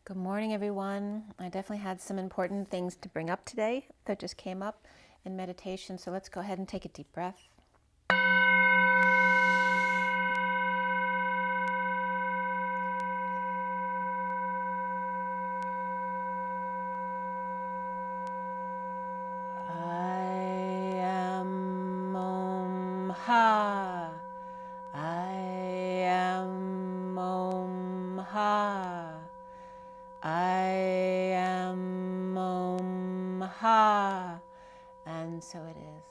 Good morning, everyone. I definitely had some important things to bring up today that just came up in meditation. So let's go ahead and take a deep breath. I am Om Ha. I am Om Ha. I am Om Ha. And so it is.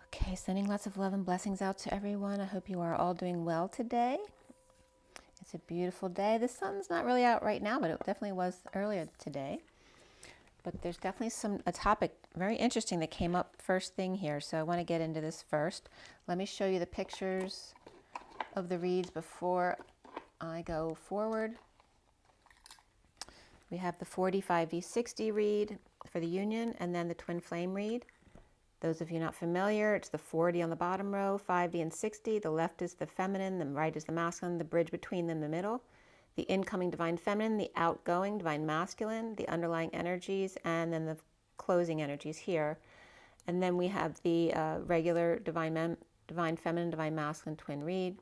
Okay, sending lots of love and blessings out to everyone. I hope you are all doing well today. It's a beautiful day. The sun's not really out right now, but it definitely was earlier today. But there's definitely a topic very interesting that came up first thing here. So I want to get into this first. Let me show you the pictures of the reads before I go forward. We have the 45V60 read for the union, and then the twin flame read. Those of you not familiar, it's the 40 on the bottom row, 5V and 60. The left is the feminine, the right is the masculine, the bridge between them, the middle. The incoming divine feminine, the outgoing divine masculine, the underlying energies, and then the closing energies here. And then we have the regular divine feminine, divine masculine twin read.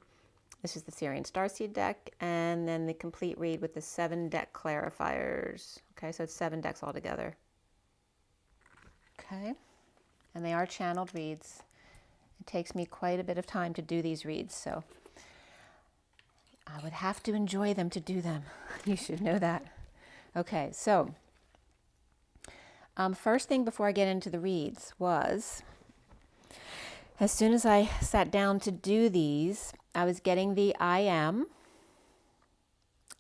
This is the SIRIAN STARSEED deck, and then the complete read with the 7 deck clarifiers. Okay, so it's 7 decks altogether. Okay. And they are channeled reads. It takes me quite a bit of time to do these reads, so I would have to enjoy them to do them. You should know that. Okay, so first thing before I get into the reads was, as soon as I sat down to do these, I was getting the I am,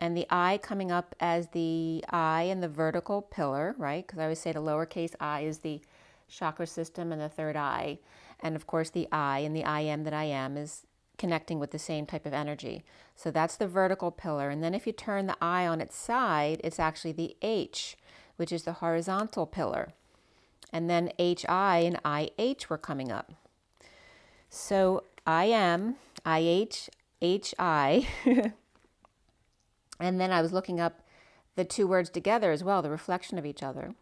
and the I coming up as the I in the vertical pillar, right? Because I always say the lowercase I is the chakra system and the third eye. And of course the I and the I am that I am is connecting with the same type of energy. So that's the vertical pillar. And then if you turn the I on its side, it's actually the H, which is the horizontal pillar. And then HI and IH were coming up. So I am, IH, HI. And then I was looking up the two words together as well, the reflection of each other.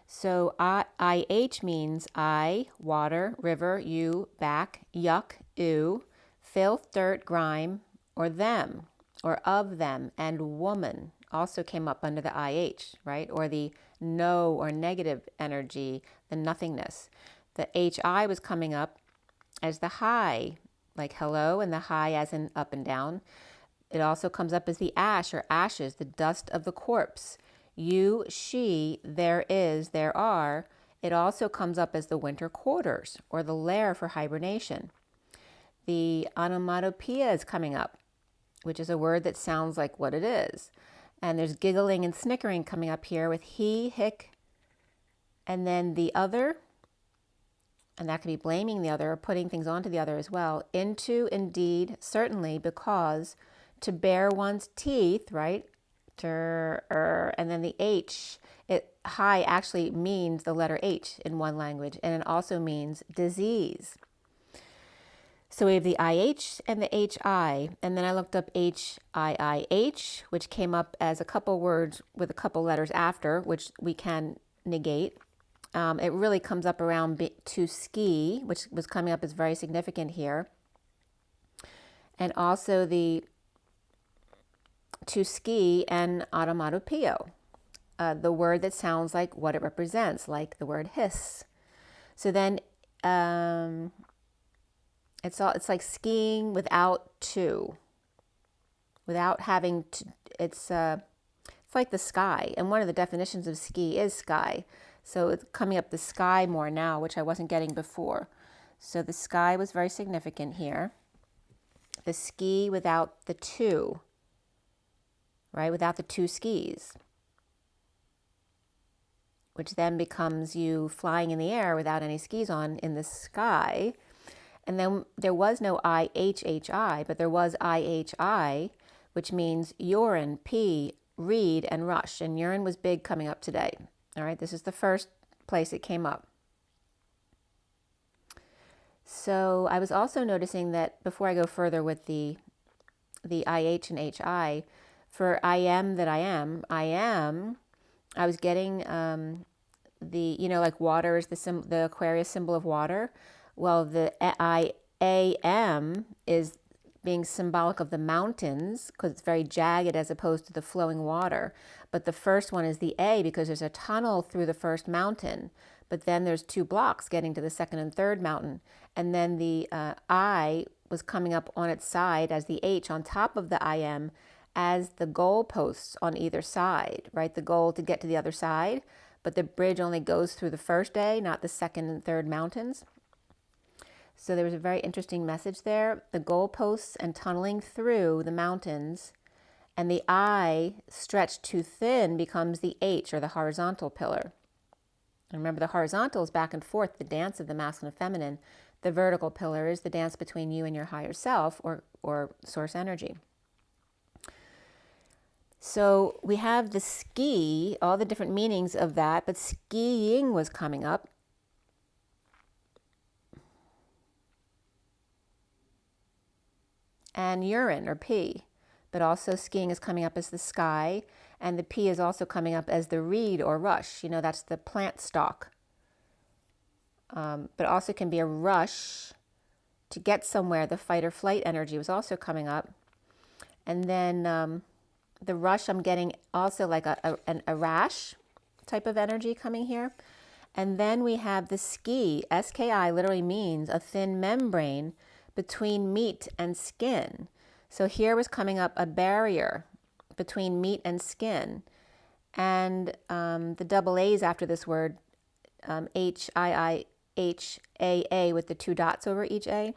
So IH means I, water, river, you, back, yuck, ew, filth, dirt, grime, or them, or of them, and woman also came up under the IH, right? Or the no or negative energy, the nothingness. The HI was coming up as the high, like hello, and the high as in up and down. It also comes up as the ash or ashes, the dust of the corpse. You, she, there is, there are. It also comes up as the winter quarters or the lair for hibernation. The onomatopoeia is coming up, which is a word that sounds like what it is. And there's giggling and snickering coming up here with he, hick, and then the other. And that could be blaming the other or putting things onto the other as well. Into, indeed, certainly, because, to bare one's teeth, right? And then the H, high actually means the letter H in one language, and it also means disease. So we have the IH and the HI, and then I looked up HIIH, which came up as a couple words with a couple letters after, which we can negate. It really comes up around to ski, which was coming up as very significant here. And also the to ski and onomatopoeia, the word that sounds like what it represents, like the word hiss. So then it's like skiing without to, without having to. It's like the sky, and one of the definitions of ski is sky. So it's coming up the sky more now, which I wasn't getting before. So the sky was very significant here. The ski without the to. Right, without the two skis, which then becomes you flying in the air without any skis on in the sky. And then there was no IHHI, but there was IHI, which means urine, pee, read, and rush. And urine was big coming up today. All right, this is the first place it came up. So I was also noticing that before I go further with the IH and HI, for I am that I am, I was getting like water is the Aquarius symbol of water. Well, the I am is being symbolic of the mountains because it's very jagged as opposed to the flowing water. But the first one is the A because there's a tunnel through the first mountain. But then there's 2 blocks getting to the second and third mountain. And then the I was coming up on its side as the H on top of the I am as the goalposts on either side, right? The goal to get to the other side. But the bridge only goes through the first A, not the second and third mountains. So there was a very interesting message there. The goalposts and tunneling through the mountains, and the I stretched too thin becomes the H, or the horizontal pillar. And remember, the horizontal is back and forth, the dance of the masculine and feminine. The vertical pillar is the dance between you and your higher self, or source energy. So we have the ski, all the different meanings of that, but skiing was coming up. And urine, or pee, but also skiing is coming up as the sky, and the pee is also coming up as the reed or rush. That's the plant stalk. But also can be a rush to get somewhere. The fight or flight energy was also coming up. And then the rush, I'm getting also like a rash type of energy coming here. And then we have the ski. SKI literally means a thin membrane between meat and skin. So here was coming up a barrier between meat and skin. And the double A's after this word, HIIHAA with the 2 dots over each A,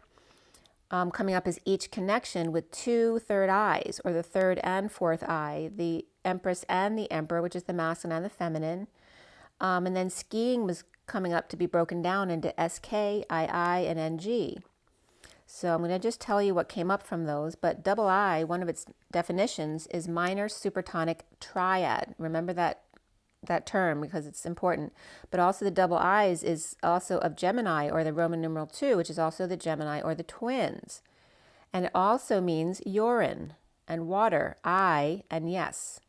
coming up as each connection with 2 third eyes, or the third and fourth eye, the Empress and the Emperor, which is the masculine and the feminine. And then skiing was coming up to be broken down into SK, II, and NG. So I'm going to just tell you what came up from those. But double I, one of its definitions is minor supertonic triad. Remember that term because it's important. But also the double I's is also of Gemini, or the Roman numeral 2, which is also the Gemini or the twins. And it also means urine and water, I and yes.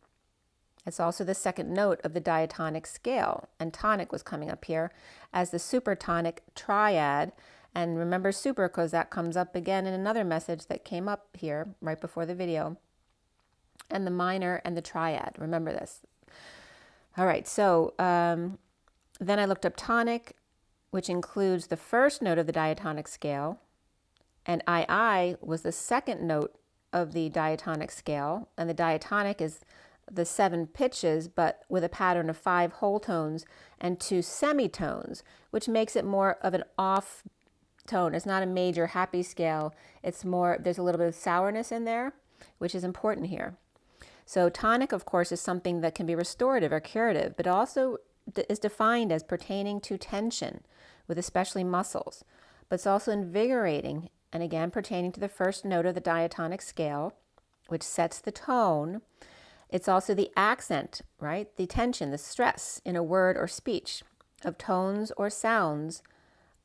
It's also the second note of the diatonic scale. And tonic was coming up here as the supertonic triad. And remember super because that comes up again in another message that came up here right before the video. And the minor and the triad. Remember this. All right, so then I looked up tonic, which includes the first note of the diatonic scale. And II was the second note of the diatonic scale. And the diatonic is the 7 pitches, but with a pattern of 5 whole tones and 2 semitones, which makes it more of an off tone. It's not a major happy scale. It's more, there's a little bit of sourness in there, which is important here. So tonic, of course, is something that can be restorative or curative, but also is defined as pertaining to tension with especially muscles. But it's also invigorating, and again, pertaining to the first note of the diatonic scale, which sets the tone. It's also the accent, right? The tension, the stress in a word or speech of tones or sounds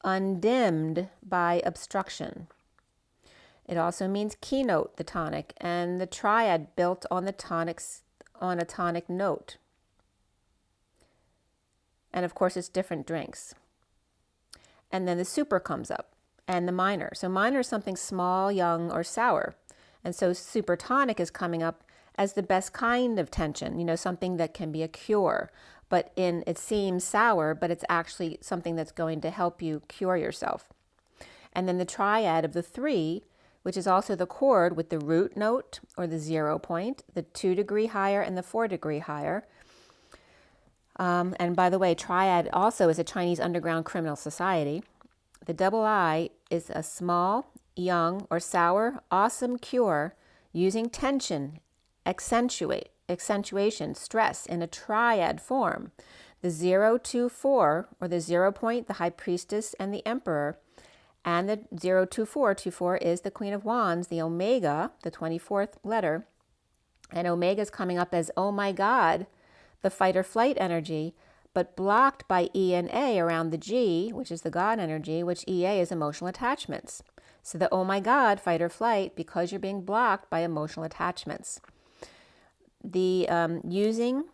undimmed by obstruction. It also means keynote, the tonic, and the triad built on the tonics, on a tonic note. And of course, it's different drinks. And then the super comes up, and the minor. So minor is something small, young, or sour. And so supertonic is coming up as the best kind of tension, something that can be a cure. But it seems sour, but it's actually something that's going to help you cure yourself. And then the triad of the 3, which is also the chord with the root note or the 0 point, the 2 degree higher and the 4 degree higher. And by the way, triad also is a Chinese underground criminal society. The double I is a small, young, or sour, awesome cure using tension, accentuation, stress in a triad form. The 0, 2, 4, or the 0 point, the high priestess and the emperor, and the 0, 2, 4, 2, 4 is the Queen of Wands, the Omega, the 24th letter. And Omega is coming up as, oh my God, the fight or flight energy, but blocked by E and A around the G, which is the God energy, which EA is emotional attachments. So the oh my God, fight or flight, because you're being blocked by emotional attachments. The using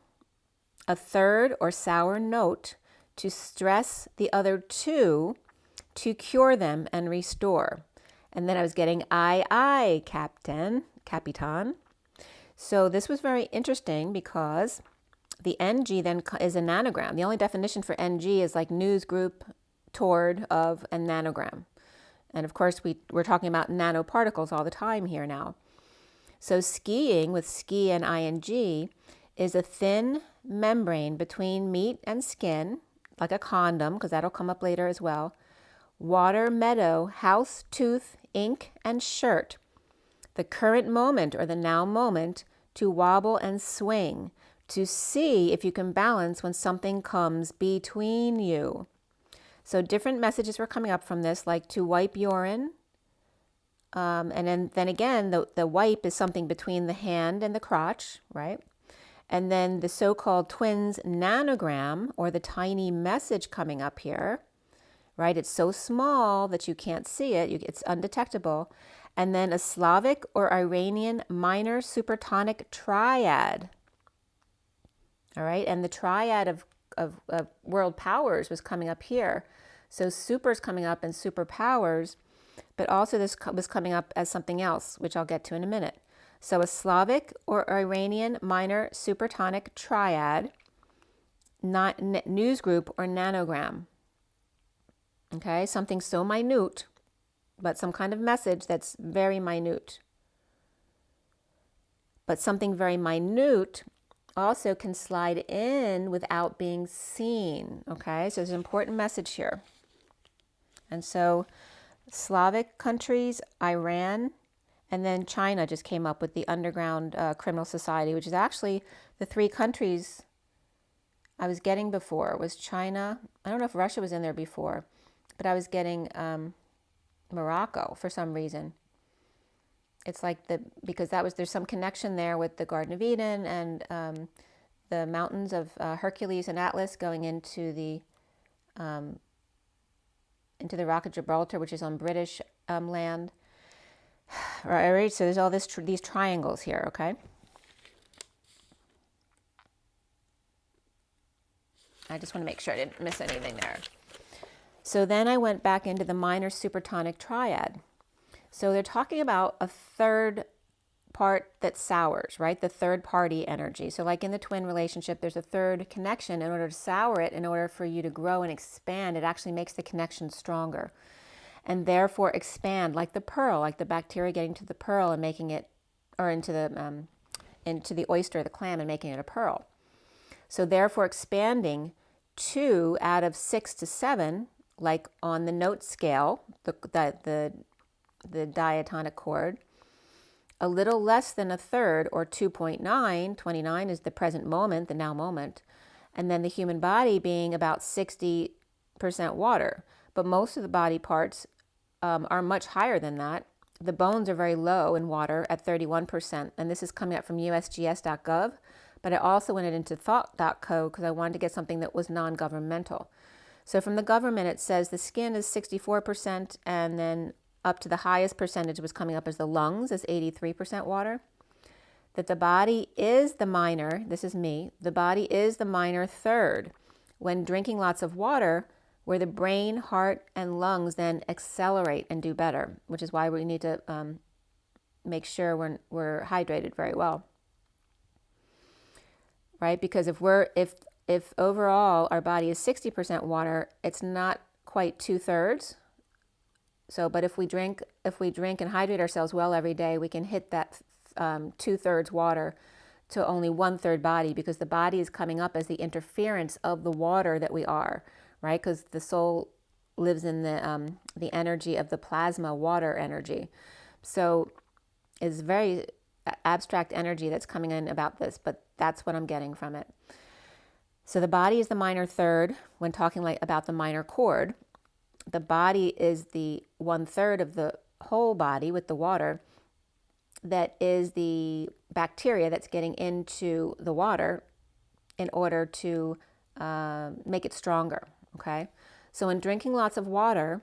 a third or sour note to stress the other two to cure them and restore. And then I was getting aye, Capitan. So this was very interesting because the NG then is a nanogram. The only definition for NG is like news group, toward, of, and nanogram. And of course, we're talking about nanoparticles all the time here now. So skiing with ski and ing is a thin membrane between meat and skin, like a condom, because that'll come up later as well. Water, meadow, house, tooth, ink, and shirt. The current moment or the now moment to wobble and swing, to see if you can balance when something comes between you. So different messages were coming up from this, like to wipe urine. And then again, the wipe is something between the hand and the crotch, right? And then the so-called twins nanogram, or the tiny message coming up here, right? It's so small that you can't see it. It's undetectable. And then a Slavic or Iranian minor supertonic triad. All right. And the triad of world powers was coming up here. So super's coming up and superpowers, but also this was coming up as something else, which I'll get to in a minute. So a Slavic or Iranian minor supertonic triad, not news group or nanogram. Okay, something so minute, but some kind of message that's very minute. But something very minute also can slide in without being seen. Okay, so there's an important message here. And so Slavic countries, Iran, and then China just came up with the underground criminal society, which is actually the three countries I was getting before. Was China. I don't know if Russia was in there before, but I was getting Morocco for some reason. It's like because there's some connection there with the Garden of Eden and the mountains of Hercules and Atlas going into the Rock of Gibraltar, which is on British land. All right, so there's all these triangles here, okay? I just want to make sure I didn't miss anything there. So then I went back into the minor supertonic triad. So they're talking about a third part that sours, right? The third party energy. So like in the twin relationship, there's a third connection. In order to sour it, in order for you to grow and expand, it actually makes the connection stronger. And therefore expand, like the pearl, like the bacteria getting to the pearl and making it, or into the oyster, the clam, and making it a pearl. So therefore expanding 2 out of 6 to 7, like on the note scale, the diatonic chord, a little less than a third, or 2.9, 29 is the present moment, the now moment, and then the human body being about 60% water. But most of the body parts are much higher than that. The bones are very low in water at 31%, and this is coming up from usgs.gov, but I also went into thought.co because I wanted to get something that was non-governmental. So from the government, it says the skin is 64%, and then up to the highest percentage was coming up as the lungs, as 83% water. That the body is the minor, this is me, the body is the minor third. When drinking lots of water, where the brain, heart, and lungs then accelerate and do better, which is why we need to make sure we're hydrated very well. Right? Because if overall our body is 60% water, it's not quite 2/3. So, but if we drink and hydrate ourselves well every day, we can hit that 2/3 water to only 1/3 body, because the body is coming up as the interference of the water that we are, right? Because the soul lives in the energy of the plasma, water energy. So it's very abstract energy that's coming in about this, but that's what I'm getting from it. So the body is the minor third when talking about the minor chord. The body is the 1/3 of the whole body with the water. That is the bacteria that's getting into the water in order to make it stronger, okay? So in drinking lots of water,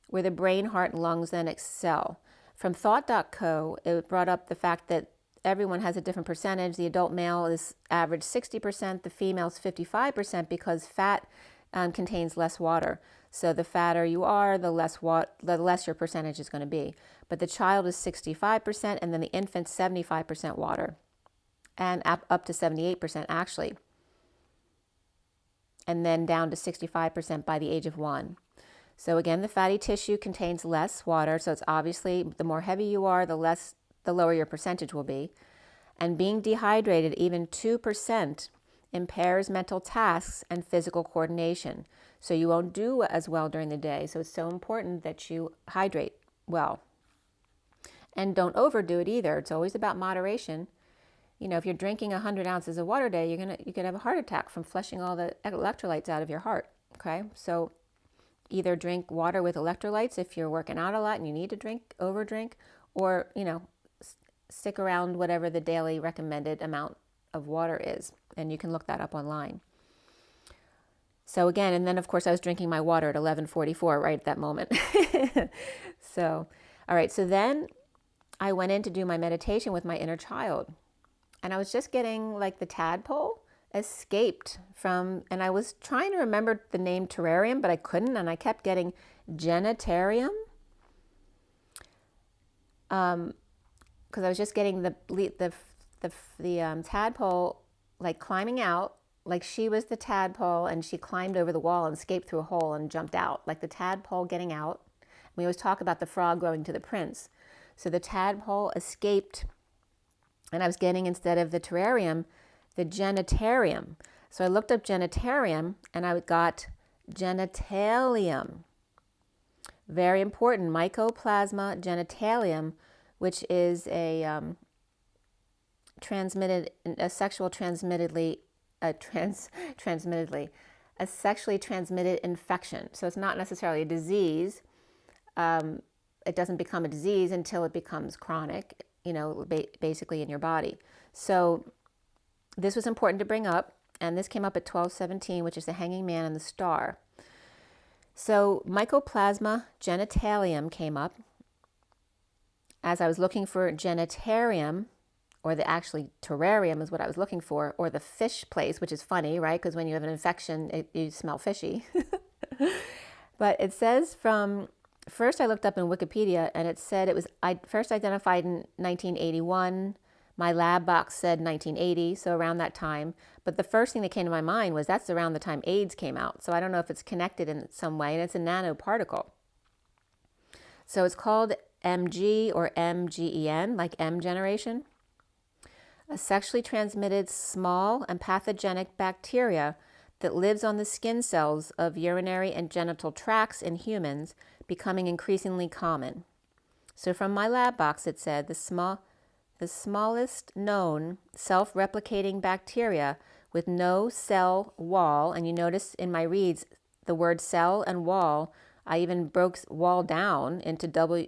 where the brain, heart, and lungs then excel. From thought.co, it brought up the fact that everyone has a different percentage. The adult male is average 60%, the female is 55% because fat contains less water. So the fatter you are, the less your percentage is going to be. But the child is 65%, and then the infant 75% water, and up to 78% actually, and then down to 65% by the age of 1. So again, the fatty tissue contains less water, so it's obviously the more heavy you are, the lower your percentage will be. And being dehydrated, even 2%, impairs mental tasks and physical coordination. So you won't do as well during the day. So it's so important that you hydrate well. And don't overdo it either. It's always about moderation. You know, if you're drinking 100 ounces of water a day, you could have a heart attack from flushing all the electrolytes out of your heart. Okay, so either drink water with electrolytes if you're working out a lot and you need to overdrink, or, you know, stick around whatever the daily recommended amount of water is. And you can look that up online. So again, and then of course I was drinking my water at 11:44 right at that moment. So, all right, so then I went in to do my meditation with my inner child. And I was just getting like the tadpole escaped from, and I was trying to remember the name terrarium, but I couldn't, and I kept getting genitarium. Because I was just getting the tadpole like climbing out, like she was the tadpole, and she climbed over the wall and escaped through a hole and jumped out, like the tadpole getting out. We always talk about the frog going to the prince. So the tadpole escaped, and I was getting, instead of the terrarium, the genitarium. So I looked up genitarium, and I got genitalium. Very important, Mycoplasma genitalium, which is a sexually transmitted infection. So it's not necessarily a disease. It doesn't become a disease until it becomes chronic, you know, basically in your body. So this was important to bring up, and this came up at 12:17, which is the hanging man and the star. So Mycoplasma genitalium came up as I was looking for genitarium, or actually terrarium is what I was looking for, or the fish place, which is funny, right? Because when you have an infection, you smell fishy. But it says first I looked up in Wikipedia, and it said it was first identified in 1981. My lab box said 1980, so around that time. But the first thing that came to my mind was that's around the time AIDS came out. So I don't know if it's connected in some way, and it's a nanoparticle. So it's called MG or MGEN, like M generation. A sexually transmitted small and pathogenic bacteria that lives on the skin cells of urinary and genital tracts in humans, becoming increasingly common. So from my lab box, it said the smallest known self-replicating bacteria with no cell wall. And you notice in my reads the word cell and wall, I even broke wall down into W,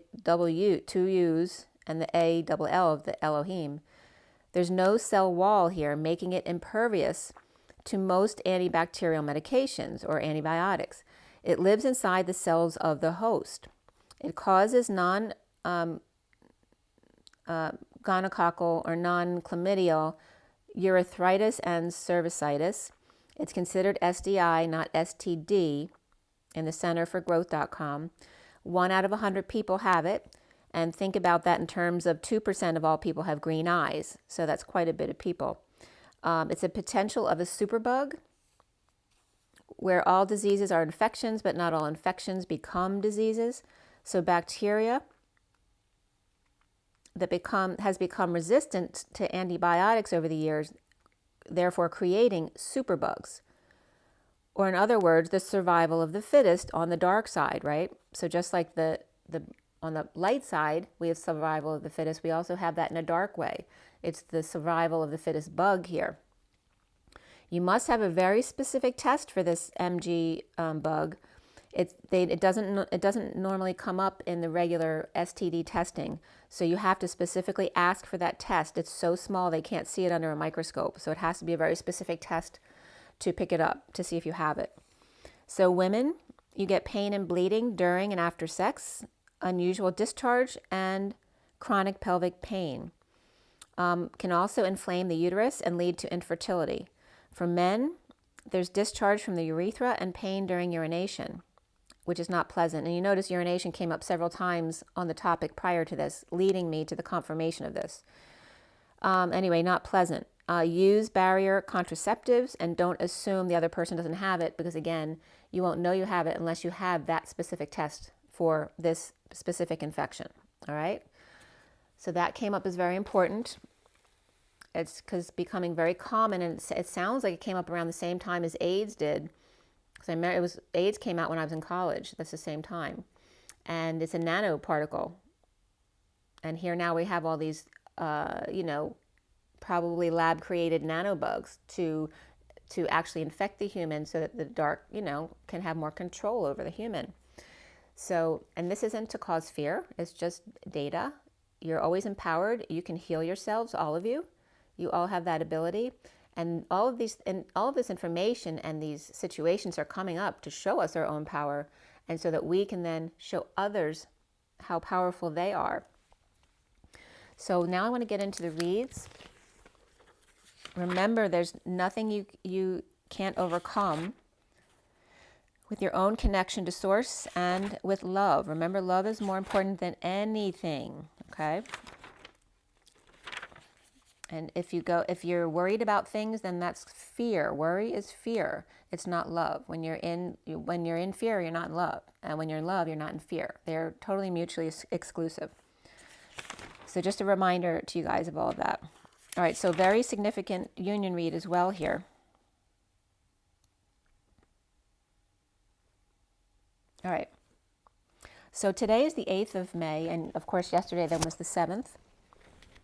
two U's, and the ALL of the Elohim. There's no cell wall here, making it impervious to most antibacterial medications or antibiotics. It lives inside the cells of the host. It causes gonococcal or non-chlamydial urethritis and cervicitis. It's considered SDI, not STD, in the Center for Growth.com. 1 out of 100 people have it. And think about that in terms of 2% of all people have green eyes. So that's quite a bit of people. It's a potential of a superbug, where all diseases are infections, but not all infections become diseases. So bacteria that has become resistant to antibiotics over the years, therefore creating superbugs. Or in other words, the survival of the fittest on the dark side, right? So just like on the light side, we have survival of the fittest, we also have that in a dark way. It's the survival of the fittest bug here. You must have a very specific test for this MG bug. It doesn't normally come up in the regular STD testing, so you have to specifically ask for that test. It's so small they can't see it under a microscope, so it has to be a very specific test to pick it up to see if you have it. So women, you get pain and bleeding during and after sex, unusual discharge, and chronic pelvic pain. Can also inflame the uterus and lead to infertility. For men, there's discharge from the urethra and pain during urination, which is not pleasant. And you notice urination came up several times on the topic prior to this, leading me to the confirmation of this. Anyway, not pleasant. Use barrier contraceptives and don't assume the other person doesn't have it, because again, you won't know you have it unless you have that specific test for this specific infection. All right. So that came up as very important. It's because becoming very common, and it sounds like it came up around the same time as AIDS did. Because I remember AIDS came out when I was in college. That's the same time, and it's a nanoparticle. And here now we have all these, probably lab-created nanobugs to actually infect the human, so that the dark, can have more control over the human. So, and this isn't to cause fear. It's just data. You're always empowered. You can heal yourselves, all of you. You all have that ability. And all of this information and these situations are coming up to show us our own power, and so that we can then show others how powerful they are. So now I want to get into the reads. Remember, there's nothing you can't overcome with your own connection to Source and with love. Remember, love is more important than anything, okay? And if you're worried about things, then that's fear. Worry is fear. It's not love. When you're in fear, you're not in love. And when you're in love, you're not in fear. They're totally mutually exclusive. So just a reminder to you guys of all of that. All right, so very significant union read as well here. All right. So today is the 8th of May, and of course yesterday then was the 7th.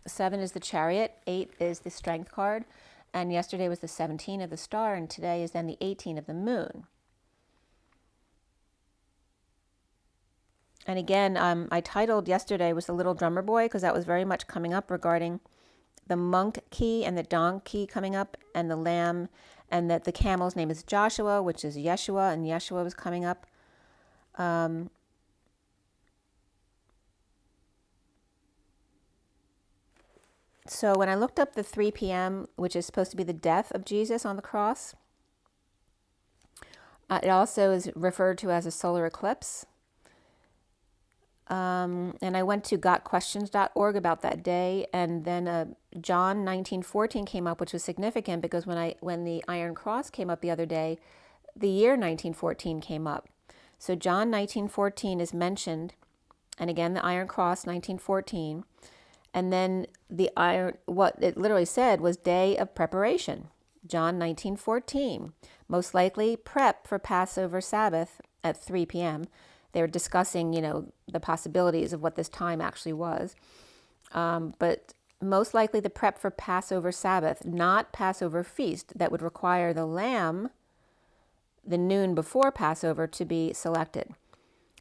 7 is the Chariot, 8 is the Strength card, and yesterday was the 17 of the Star, and today is then the 18 of the Moon. And again, I titled yesterday was the Little Drummer Boy, because that was very much coming up regarding the monk key and the donkey coming up, and the lamb, and that the camel's name is Joshua, which is Yeshua, and Yeshua was coming up. So when I looked up the 3 p.m., which is supposed to be the death of Jesus on the cross, it also is referred to as a solar eclipse. And I went to gotquestions.org about that day, and then John 19:14 came up, which was significant because when the Iron Cross came up the other day, the year 1914 came up. So John 19:14 is mentioned, and again the Iron Cross 1914, and then what it literally said was day of preparation. John 19:14, most likely prep for Passover Sabbath at 3 p.m. They were discussing, the possibilities of what this time actually was. But most likely the prep for Passover Sabbath, not Passover feast, that would require the lamb the noon before Passover to be selected.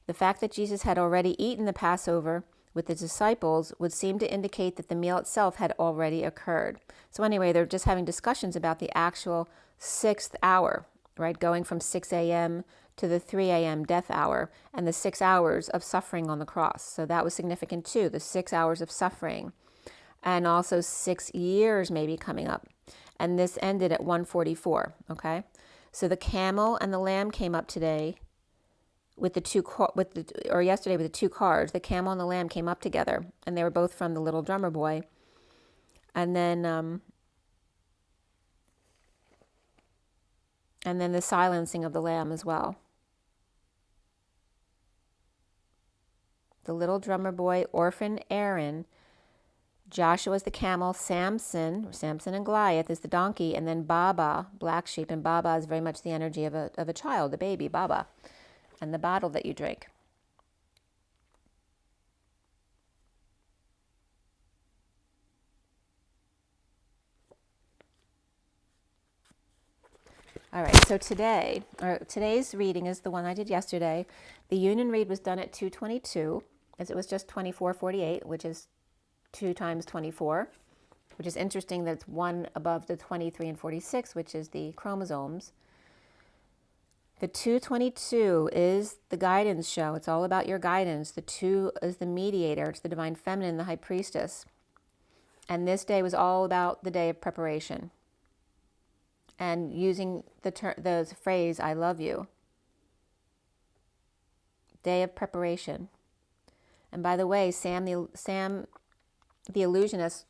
The fact that Jesus had already eaten the Passover with his disciples would seem to indicate that the meal itself had already occurred. So anyway, they're just having discussions about the actual 6th hour, right? Going from 6 a.m. to the 3 a.m. death hour, and the 6 hours of suffering on the cross. So that was significant too, the 6 hours of suffering, and also 6 years maybe coming up. And this ended at 1:44, okay? So the camel and the lamb came up today with yesterday with the 2 cards. The camel and the lamb came up together, and they were both from the Little Drummer Boy. And then the silencing of the lamb as well. The Little Drummer Boy, orphan Aaron, Joshua is the camel, Samson and Goliath is the donkey, and then Baba, black sheep, and Baba is very much the energy of a child, a baby, Baba, and the bottle that you drink. All right, so today's reading is the one I did yesterday. The union read was done at 2:22, as it was just 24:48, which is 2 times 24, which is interesting that it's one above the 23 and 46, which is the chromosomes. The 222 is the guidance show. It's all about your guidance. The 2 is the mediator. It's the divine feminine, the high priestess. And this day was all about the day of preparation. And using the phrase, I love you. Day of preparation. And by the way, Sam the illusionist,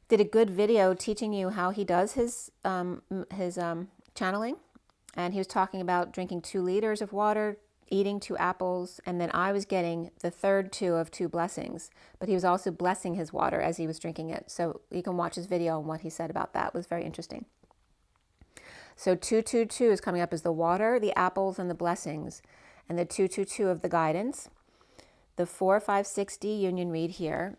did a good video teaching you how he does his channeling. And he was talking about drinking 2 liters of water, eating 2 apples, and then I was getting the third 2 of 2 blessings. But he was also blessing his water as he was drinking it. So you can watch his video, and what he said about that it was very interesting. So 222 is coming up as the water, the apples, and the blessings. And the 222 of the guidance. The 4-5-6D union read here.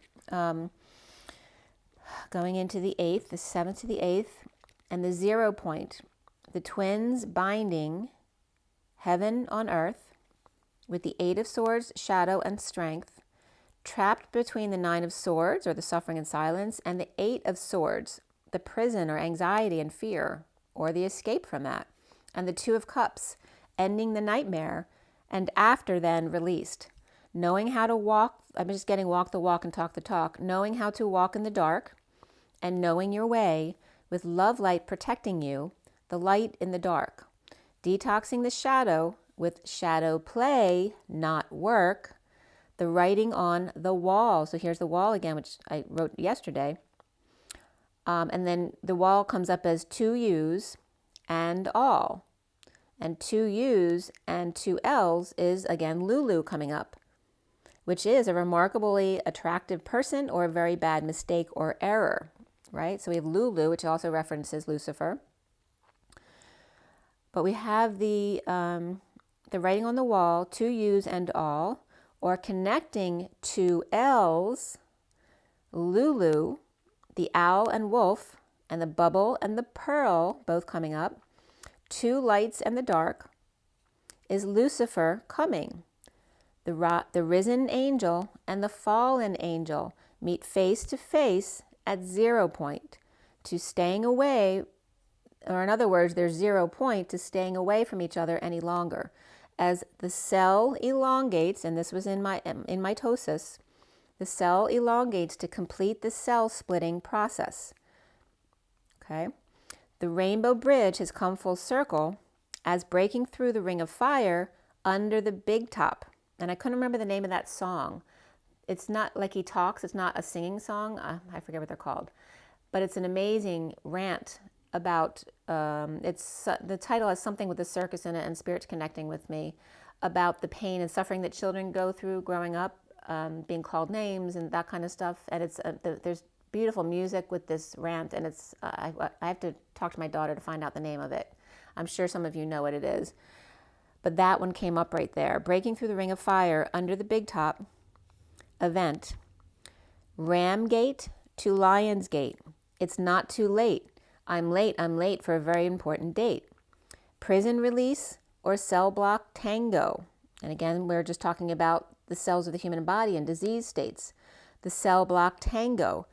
Going into the 8th, the 7th to the 8th, and the 0 point. The twins binding heaven on earth with the 8 of swords, shadow, and strength, trapped between the 9 of swords, or the suffering and silence, and the 8 of swords, the prison or anxiety and fear, or the escape from that, and the 2 of cups, ending the nightmare, and after then released. Knowing how to walk, I'm just getting walk the walk and talk the talk, knowing how to walk in the dark, and knowing your way, with love light protecting you, the light in the dark. Detoxing the shadow with shadow play, not work. The writing on the wall. So here's the wall again, which I wrote yesterday. And then the wall comes up as 2 U's and all. And 2 U's and 2 L's is, again, Lulu coming up, which is a remarkably attractive person or a very bad mistake or error, right? So we have Lulu, which also references Lucifer. But we have the writing on the wall, 2 U's and all, or connecting 2 L's, Lulu, the owl and wolf, and the bubble and the pearl, both coming up, 2 lights and the dark, is Lucifer coming. The risen angel and the fallen angel meet face to face at 0 point to staying away, or in other words, there's 0 point to staying away from each other any longer. As the cell elongates, and this was in mitosis, the cell elongates to complete the cell splitting process. Okay? The rainbow bridge has come full circle as breaking through the ring of fire under the big top. And I couldn't remember the name of that song. It's not like he talks. It's not a singing song. I forget what they're called. But it's an amazing rant about, the title has something with the circus in it and spirits connecting with me, about the pain and suffering that children go through growing up, being called names and that kind of stuff. And it's there's beautiful music with this rant, and it's I have to talk to my daughter to find out the name of it. I'm sure some of you know what it is. But that one came up right there. Breaking through the ring of fire under the big top event. Ram Gate to Lion's Gate. It's not too late. I'm late for a very important date. Prison release or cell block tango. And again, we're just talking about the cells of the human body in disease states. The cell block tango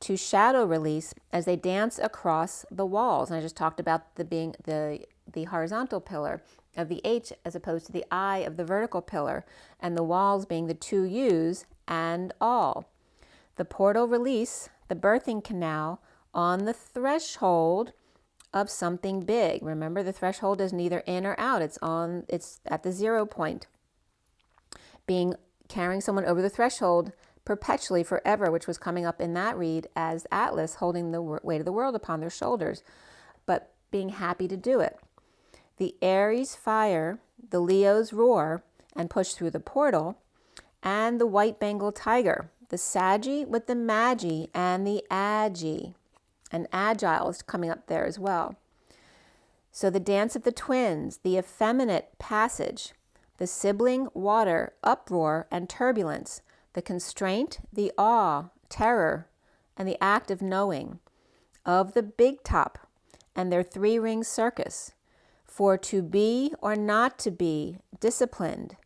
to shadow release as they dance across the walls. And I just talked about the horizontal pillar of the H as opposed to the I of the vertical pillar, and the walls being the 2 U's and all. The portal release, the birthing canal on the threshold of something big. Remember, the threshold is neither in or out. It's at the 0 point. Carrying someone over the threshold perpetually forever, which was coming up in that read as Atlas holding the weight of the world upon their shoulders, but being happy to do it. The Aries fire, the Leo's roar and push through the portal, and the white Bengal tiger, the Saggy with the Magi and the Agi. And Agile is coming up there as well. So the dance of the twins, the effeminate passage, the sibling water, uproar and turbulence, the constraint, the awe, terror, and the act of knowing, of the big top and their 3-ring circus, for to be or not to be disciplined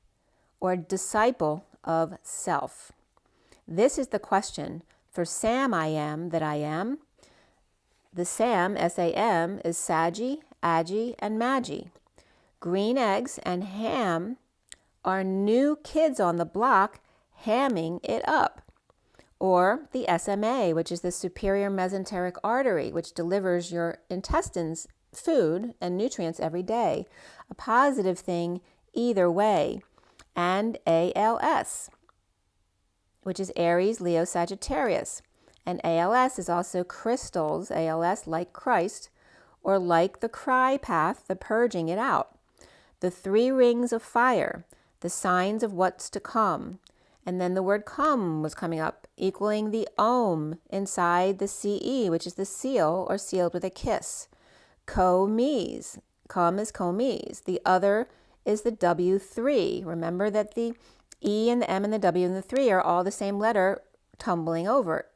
or disciple of self. This is the question For Sam I am that I am. The Sam, S-A-M, is Saggy, Agi, and Magi. Green eggs and ham are new kids on the block hamming it up. Or the SMA, which is the superior mesenteric artery, which delivers your intestines food and nutrients every day. A positive thing either way. And ALS, which is Aries, Leo, Sagittarius. And ALS is also crystals, ALS like Christ, or like the cry path, the purging it out. The 3 rings of fire, the signs of what's to come. And then the word come was coming up, equaling the Om inside the CE, which is the seal or sealed with a kiss. Komes, come is komes. The other is the W3. Remember that the E and the M and the W and the 3 are all the same letter tumbling over,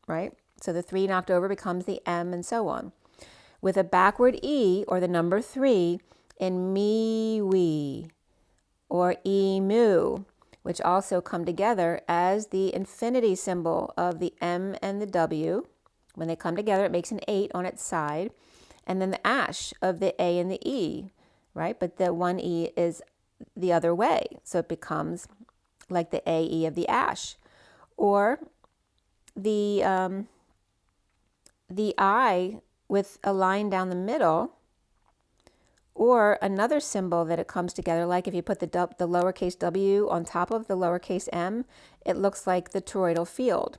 right? So the 3 knocked over becomes the M and so on. With a backward E or the number 3 in miwi or emu, which also come together as the infinity symbol of the M and the W. When they come together, it makes an 8 on its side. And then the ash of the A and the E, right? But the one E is the other way. So it becomes like the AE of the ash. Or the I with a line down the middle, or another symbol that it comes together, like if you put the lowercase w on top of the lowercase m, it looks like the toroidal field.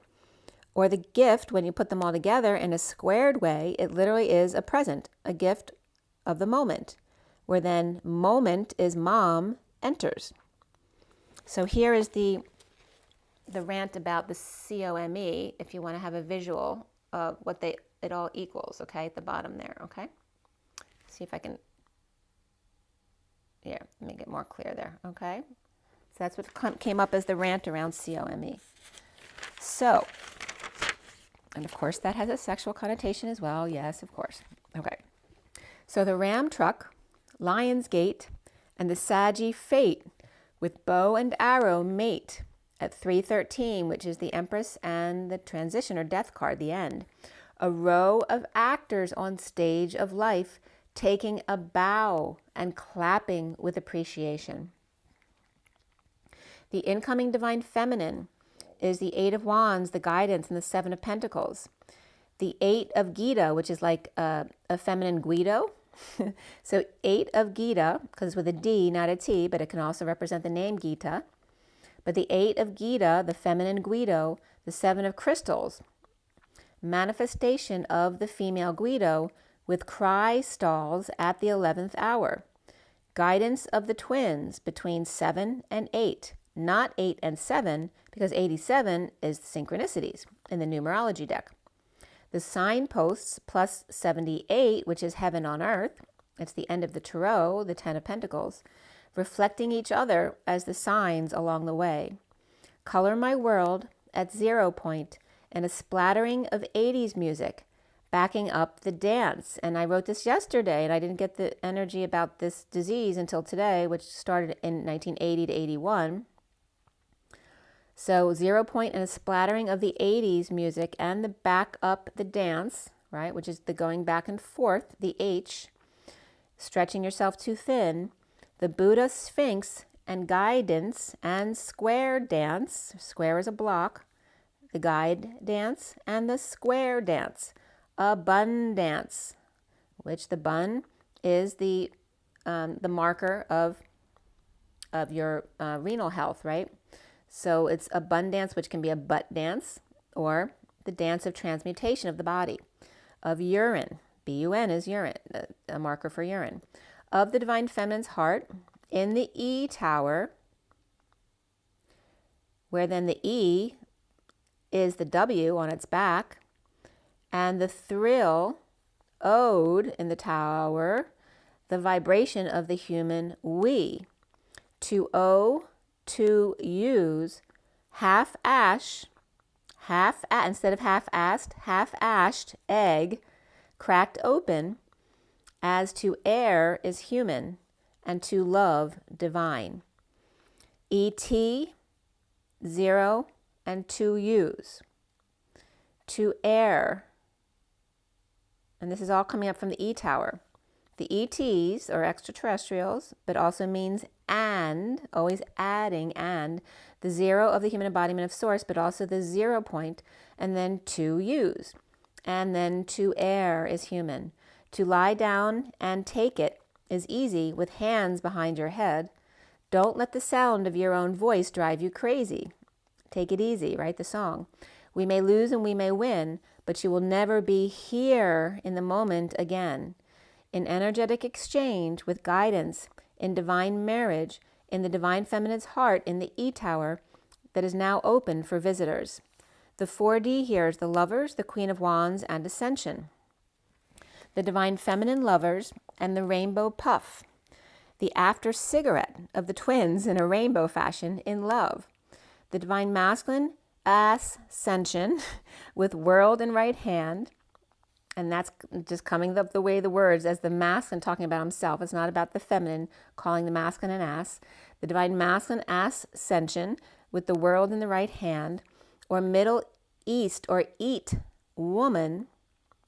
Or the gift, when you put them all together in a squared way, it literally is a present, a gift of the moment, where then moment is mom enters. So here is the rant about the COME, if you want to have a visual of what it all equals, okay, at the bottom there, okay? See if I can, yeah, make it more clear there, okay? So that's what came up as the rant around COME. So, and of course that has a sexual connotation as well, yes, of course. Okay, so the ram truck, lion's gate, and the saggy fate with bow and arrow mate at 313, which is the Empress and the transition or death card, the end. A row of actors on stage of life taking a bow and clapping with appreciation. The incoming divine feminine is the 8 of Wands, the guidance, and the 7 of Pentacles. The 8 of Gita, which is like a feminine Guido. So 8 of Gita, because it's with a D, not a T, but it can also represent the name Gita. But the 8 of Gita, the feminine Guido, the 7 of Crystals, manifestation of the female Guido with cry stalls at the 11th hour. Guidance of the twins between 7 and 8, not 8 and 7, because 87 is synchronicities in the numerology deck. The signposts plus 78, which is heaven on earth. It's the end of the tarot, the 10 of Pentacles, reflecting each other as the signs along the way. Color my world at 0 point and a splattering of 80s music backing up the dance. And I wrote this yesterday, and I didn't get the energy about this disease until today, which started in 1980 to 81. So 0 point and a splattering of the 80s music and the back up the dance, right, which is the going back and forth, the H, stretching yourself too thin, the Buddha Sphinx and guidance and square dance, square is a block, the guide dance and the square dance, abundance, which the bun is the marker of your renal health, right? So it's abundance, which can be a butt dance, or the dance of transmutation of the body, of urine, B-U-N is urine, a marker for urine, of the divine feminine's heart in the E tower, where then the E is the W on its back, and the thrill ode in the tower, the vibration of the human we. To O, to use, half ash, instead of half-assed, half-ashed egg, cracked open, as to err is human, and to love divine. ET, 0, and to use. to air. And this is all coming up from the E tower. The ETs are extraterrestrials, but also means and, always adding and, the zero of the human embodiment of source, but also the 0 point, and then to use. And then to air is human. To lie down and take it is easy with hands behind your head. Don't let the sound of your own voice drive you crazy. Take it easy, right? The song. We may lose and we may win, but you will never be here in the moment again. In energetic exchange with guidance, in divine marriage, in the divine feminine's heart, in the E tower that is now open for visitors. The 4D here is the lovers, the Queen of Wands, and ascension. The divine feminine lovers and the rainbow puff. The after cigarette of the twins in a rainbow fashion in love. The divine masculine ascension with world in right hand. And that's just coming up the way the words as the masculine talking about himself. It's not about the feminine calling the masculine an ass. The divine masculine ascension with the world in the right hand, or Middle East or eat woman,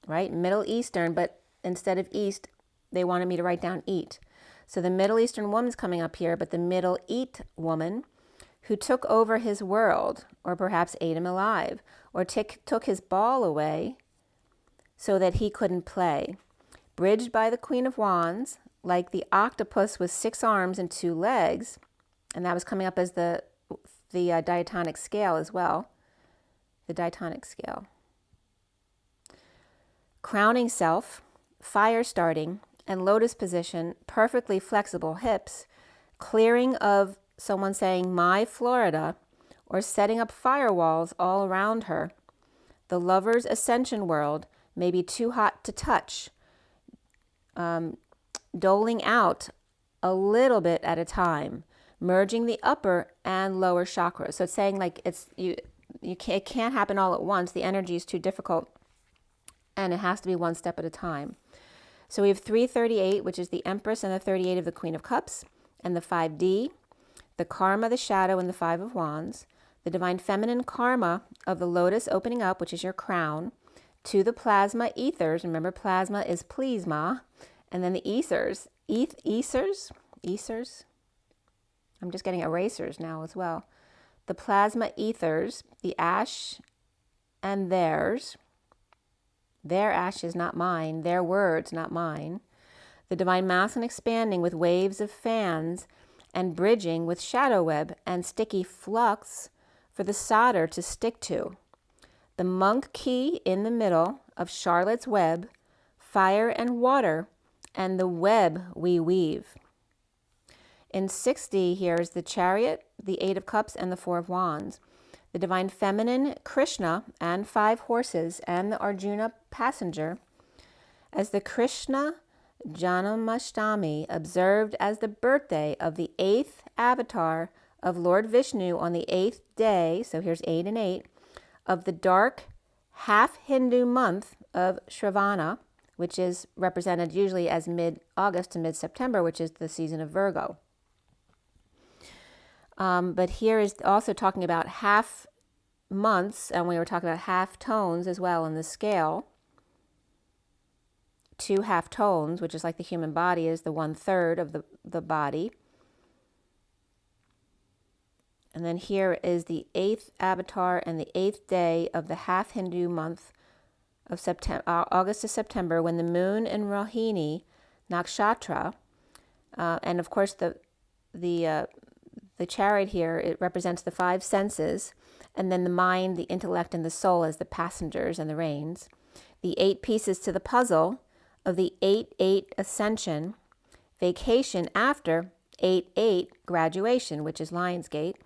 right? Middle Eastern, but instead of East, they wanted me to write down eat. So the Middle Eastern woman's coming up here, but the Middle Eat woman who took over his world, or perhaps ate him alive, or took his ball away so that he couldn't play. Bridged by the Queen of Wands, like the octopus with 6 arms and 2 legs, and that was coming up as the diatonic scale as well. The diatonic scale. Crowning self, fire starting, and lotus position, perfectly flexible hips, clearing of someone saying, my Florida, or setting up firewalls all around her. The lover's ascension world may be too hot to touch, doling out a little bit at a time, merging the upper and lower chakras. So it's saying like it can't happen all at once. The energy is too difficult, and it has to be one step at a time. So we have 338, which is the Empress, and the 38 of the Queen of Cups, and the 5D, the Karma, the Shadow, and the 5 of Wands, the Divine Feminine Karma of the Lotus opening up, which is your crown, to the plasma ethers. Remember, plasma is plasma. And then the ethers. Ethers? I'm just getting erasers now as well. The plasma ethers, the ash and theirs. Their ashes, not mine. Their words, not mine. The divine masculine expanding with waves of fans and bridging with shadow web and sticky flux for the solder to stick to. The monk key in the middle of Charlotte's web, fire and water, and the web we weave. In 6D, here is the Chariot, the 8 of Cups, and the 4 of Wands. The Divine Feminine, Krishna, and 5 horses, and the Arjuna passenger. As the Krishna Janamashtami, observed as the birthday of the 8th avatar of Lord Vishnu on the 8th day, so here's 8 and 8, of the dark half Hindu month of Shravana, which is represented usually as mid-August to mid-September, which is the season of Virgo. But here is also talking about half months, and we were talking about half tones as well in the scale. 2 half tones, which is like the human body is the 1/3 of the body. And then here is the 8th avatar and the 8th day of the half Hindu month of September, August to September, when the moon in Rohini Nakshatra, and of course the chariot here, it represents the 5 senses, and then the mind, the intellect, and the soul as the passengers and the reins. The 8 pieces to the puzzle of the 8/8 ascension, vacation after 8/8 graduation, which is Lionsgate,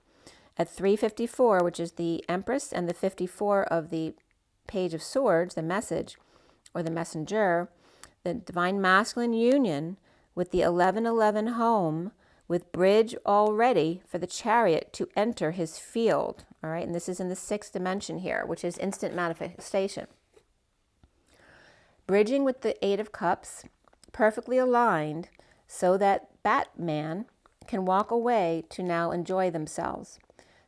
at 354, which is the Empress, and the 54 of the Page of Swords, the message or the messenger, the Divine Masculine union with the 1111 home, with bridge all ready for the chariot to enter his field. All right, and this is in the 6th dimension here, which is instant manifestation. Bridging with the 8 of Cups, perfectly aligned so that Batman can walk away to now enjoy themselves.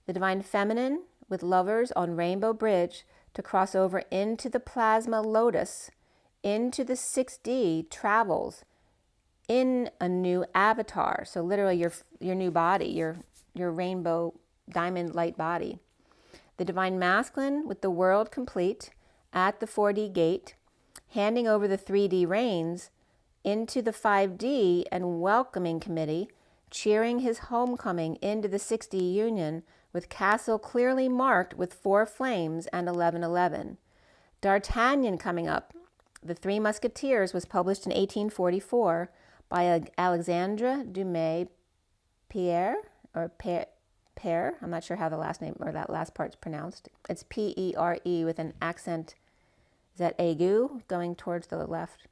The Divine Feminine with lovers on Rainbow Bridge to cross over into the plasma lotus, into the 6D, travels in a new avatar. So literally your new body, your rainbow diamond light body. The divine masculine with the world complete at the 4D gate, handing over the 3D reins into the 5D and welcoming committee, cheering his homecoming into the 6D union with castle clearly marked with 4 flames and 1111. D'Artagnan coming up. The Three Musketeers was published in 1844 by Alexandre Dumas Pierre, or Pere. I'm not sure how the last name or that last part's pronounced. It's P-E-R-E with an accent. Is that aigu going towards the left?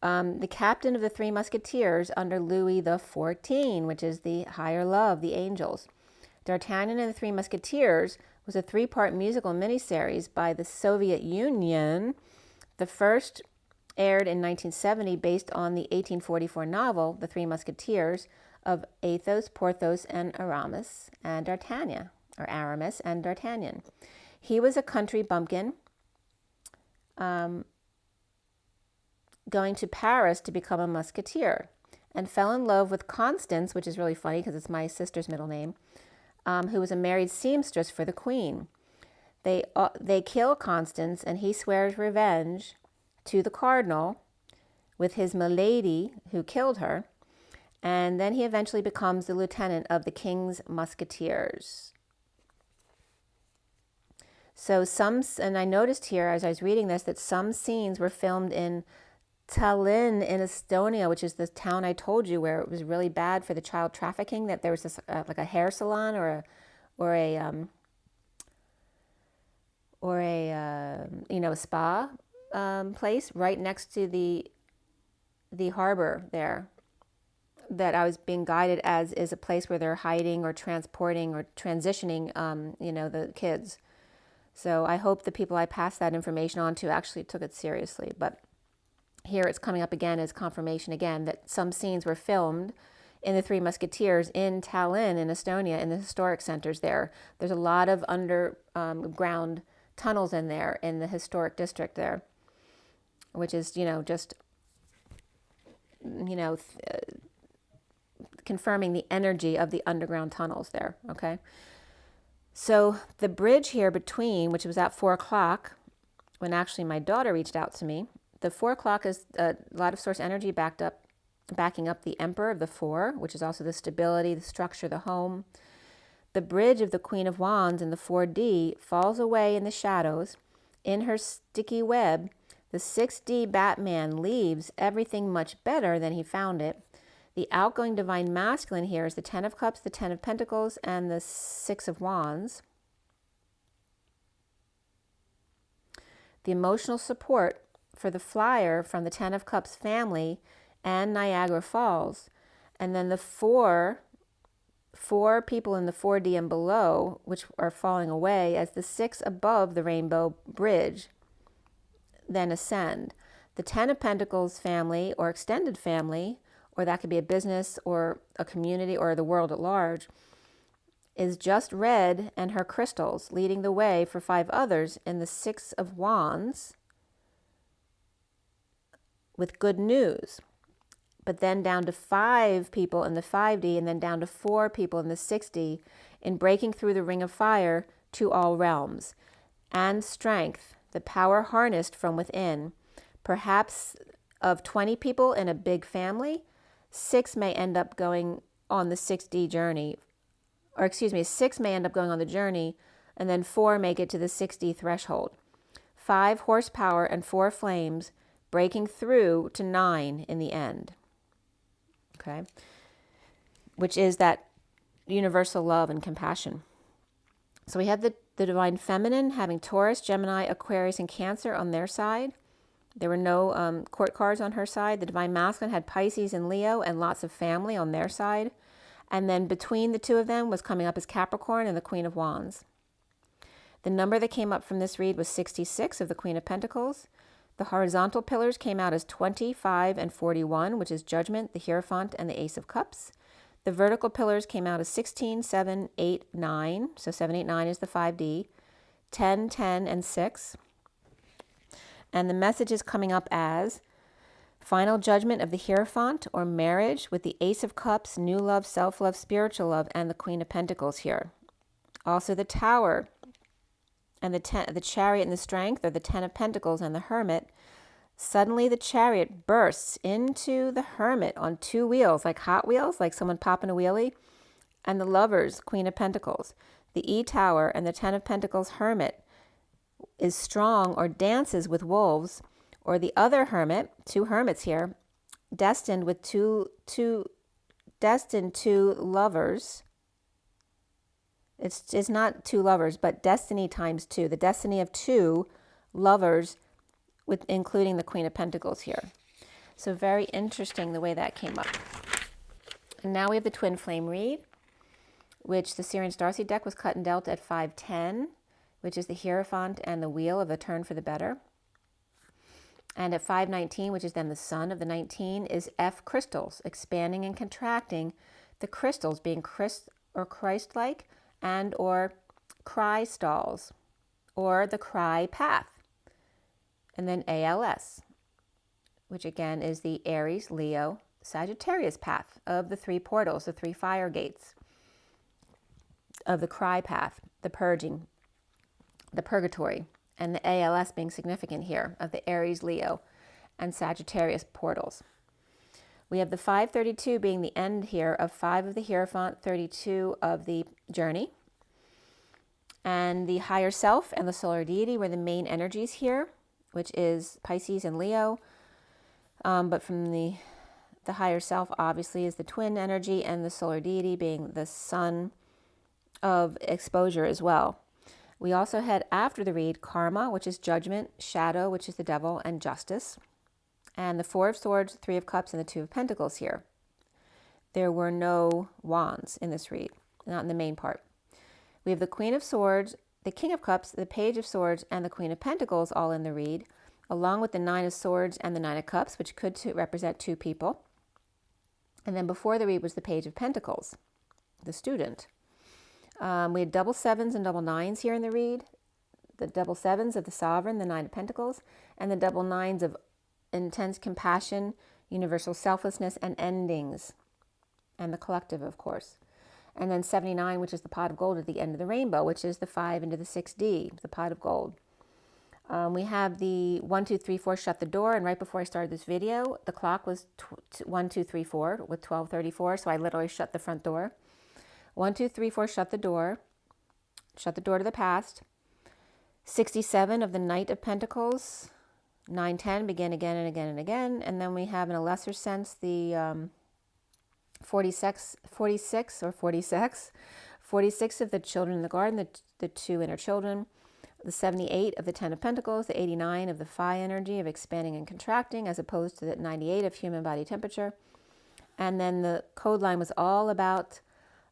The captain of the Three Musketeers under Louis XIV, which is the higher love, the angels. D'Artagnan and the Three Musketeers was a 3-part musical miniseries by the Soviet Union. The first aired in 1970 based on the 1844 novel, The Three Musketeers, of Athos, Porthos, and Aramis and D'Artagnan, or Aramis and D'Artagnan. He was a country bumpkin going to Paris to become a musketeer, and fell in love with Constance, which is really funny because it's my sister's middle name, who was a married seamstress for the queen. They kill Constance, and he swears revenge to the cardinal with his milady who killed her, and then he eventually becomes the lieutenant of the king's musketeers. So and I noticed here as I was reading this that some scenes were filmed in Tallinn in Estonia, which is the town I told you where it was really bad for the child trafficking, that there was this like a hair salon or a spa place right next to the harbor there, that I was being guided as is a place where they're hiding or transporting or transitioning the kids. So I hope the people I passed that information on to actually took it seriously. But here it's coming up again as confirmation again that some scenes were filmed in the Three Musketeers in Tallinn in Estonia, in the historic centers there. There's a lot of underground tunnels in there in the historic district there, which is, confirming the energy of the underground tunnels there, okay? So the bridge here between, which was at 4 o'clock, when actually my daughter reached out to me, the 4 o'clock is a lot of source energy backing up the Emperor of the 4, which is also the stability, the structure, the home. The bridge of the Queen of Wands in the 4D falls away in the shadows. In her sticky web, the 6D Batman leaves everything much better than he found it. The outgoing divine masculine here is the 10 of Cups, the 10 of Pentacles, and the 6 of Wands. The emotional support for the flyer from the 10 of Cups family and Niagara Falls. And then the four people in the 4D and below, which are falling away as the 6 above the rainbow bridge then ascend. The 10 of Pentacles family or extended family, or that could be a business or a community or the world at large, is just red and her crystals, leading the way for 5 others in the 6 of Wands with good news. But then down to 5 people in the 5D and then down to 4 people in the 6D in breaking through the ring of fire to all realms. And strength, the power harnessed from within. Perhaps of 20 people in a big family, 6 may end up going on the 6D journey, 6 may end up going on the journey, and then 4 make it to the 6D threshold. 5 horsepower and 4 flames, breaking through to 9 in the end. Okay? Which is that universal love and compassion. So we have the divine feminine having Taurus, Gemini, Aquarius, and Cancer on their side. There were no court cards on her side. The divine masculine had Pisces and Leo and lots of family on their side. And then between the two of them was coming up as Capricorn and the Queen of Wands. The number that came up from this read was 66 of the Queen of Pentacles. The horizontal pillars came out as 25 and 41, which is Judgment, the Hierophant, and the Ace of Cups. The vertical pillars came out as 16, 7, 8, 9. So 7, 8, 9 is the 5D. 10, 10, and 6. And the message is coming up as final judgment of the Hierophant, or marriage, with the Ace of Cups, new love, self-love, spiritual love, and the Queen of Pentacles here. Also the Tower and the Chariot and the Strength, or the 10 of Pentacles and the Hermit. Suddenly the Chariot bursts into the Hermit on 2 wheels, like Hot Wheels, like someone popping a wheelie. And the Lovers, Queen of Pentacles. The E-Tower and the 10 of Pentacles Hermit is strong or dances with wolves, or the other Hermit, 2 hermits here, destined with destined 2 lovers. It's not 2 lovers, but destiny times 2. The destiny of 2 lovers, with including the Queen of Pentacles here. So very interesting the way that came up. And now we have the Twin Flame read, which the SIRIAN STARSEED deck was cut and dealt at 510, which is the Hierophant and the Wheel of the Turn for the Better. And at 519, which is then the Sun of the 19, is F crystals, expanding and contracting, the crystals being Christ-like and or cry stalls, or the cry path. And then ALS, which again is the Aries, Leo, Sagittarius path of the 3 portals, the 3 fire gates of the cry path, the purging, the purgatory, and the ALS being significant here of the Aries, Leo, and Sagittarius portals. We have the 532 being the end here of 5 of the Hierophant, 32 of the journey. And the higher self and the solar deity were the main energies here, which is Pisces and Leo. But from the higher self obviously is the twin energy, and the solar deity being the sun of exposure as well. We also had, after the read, karma, which is judgment, shadow, which is the devil, and justice. And the 4 of Swords, 3 of Cups, and the 2 of Pentacles here. There were no wands in this read, not in the main part. We have the Queen of Swords, the King of Cups, the Page of Swords, and the Queen of Pentacles all in the read, along with the 9 of Swords and the 9 of Cups, which could represent 2 people. And then before the read was the Page of Pentacles, the student. We had double 7s and double 9s here in the read. The double 7s of the Sovereign, the 9 of Pentacles, and the double 9s of intense compassion, universal selflessness, and endings, and the collective, of course. And then 79, which is the pot of gold at the end of the rainbow, which is the 5 into the 6D, the pot of gold. We have the 1, 2, 3, 4, shut the door. And right before I started this video, the clock was 1, 2, 3, 4 with 12:34. So I literally shut the front door. 1, 2, 3, 4, shut the door. Shut the door to the past. 67 of the Knight of Pentacles. 9, 10, begin again and again and again. And then we have, in a lesser sense, the 46 of the Children in the Garden, the 2 inner children. The 78 of the 10 of Pentacles, the 89 of the Phi energy of expanding and contracting, as opposed to the 98 of human body temperature. And then the code line was all about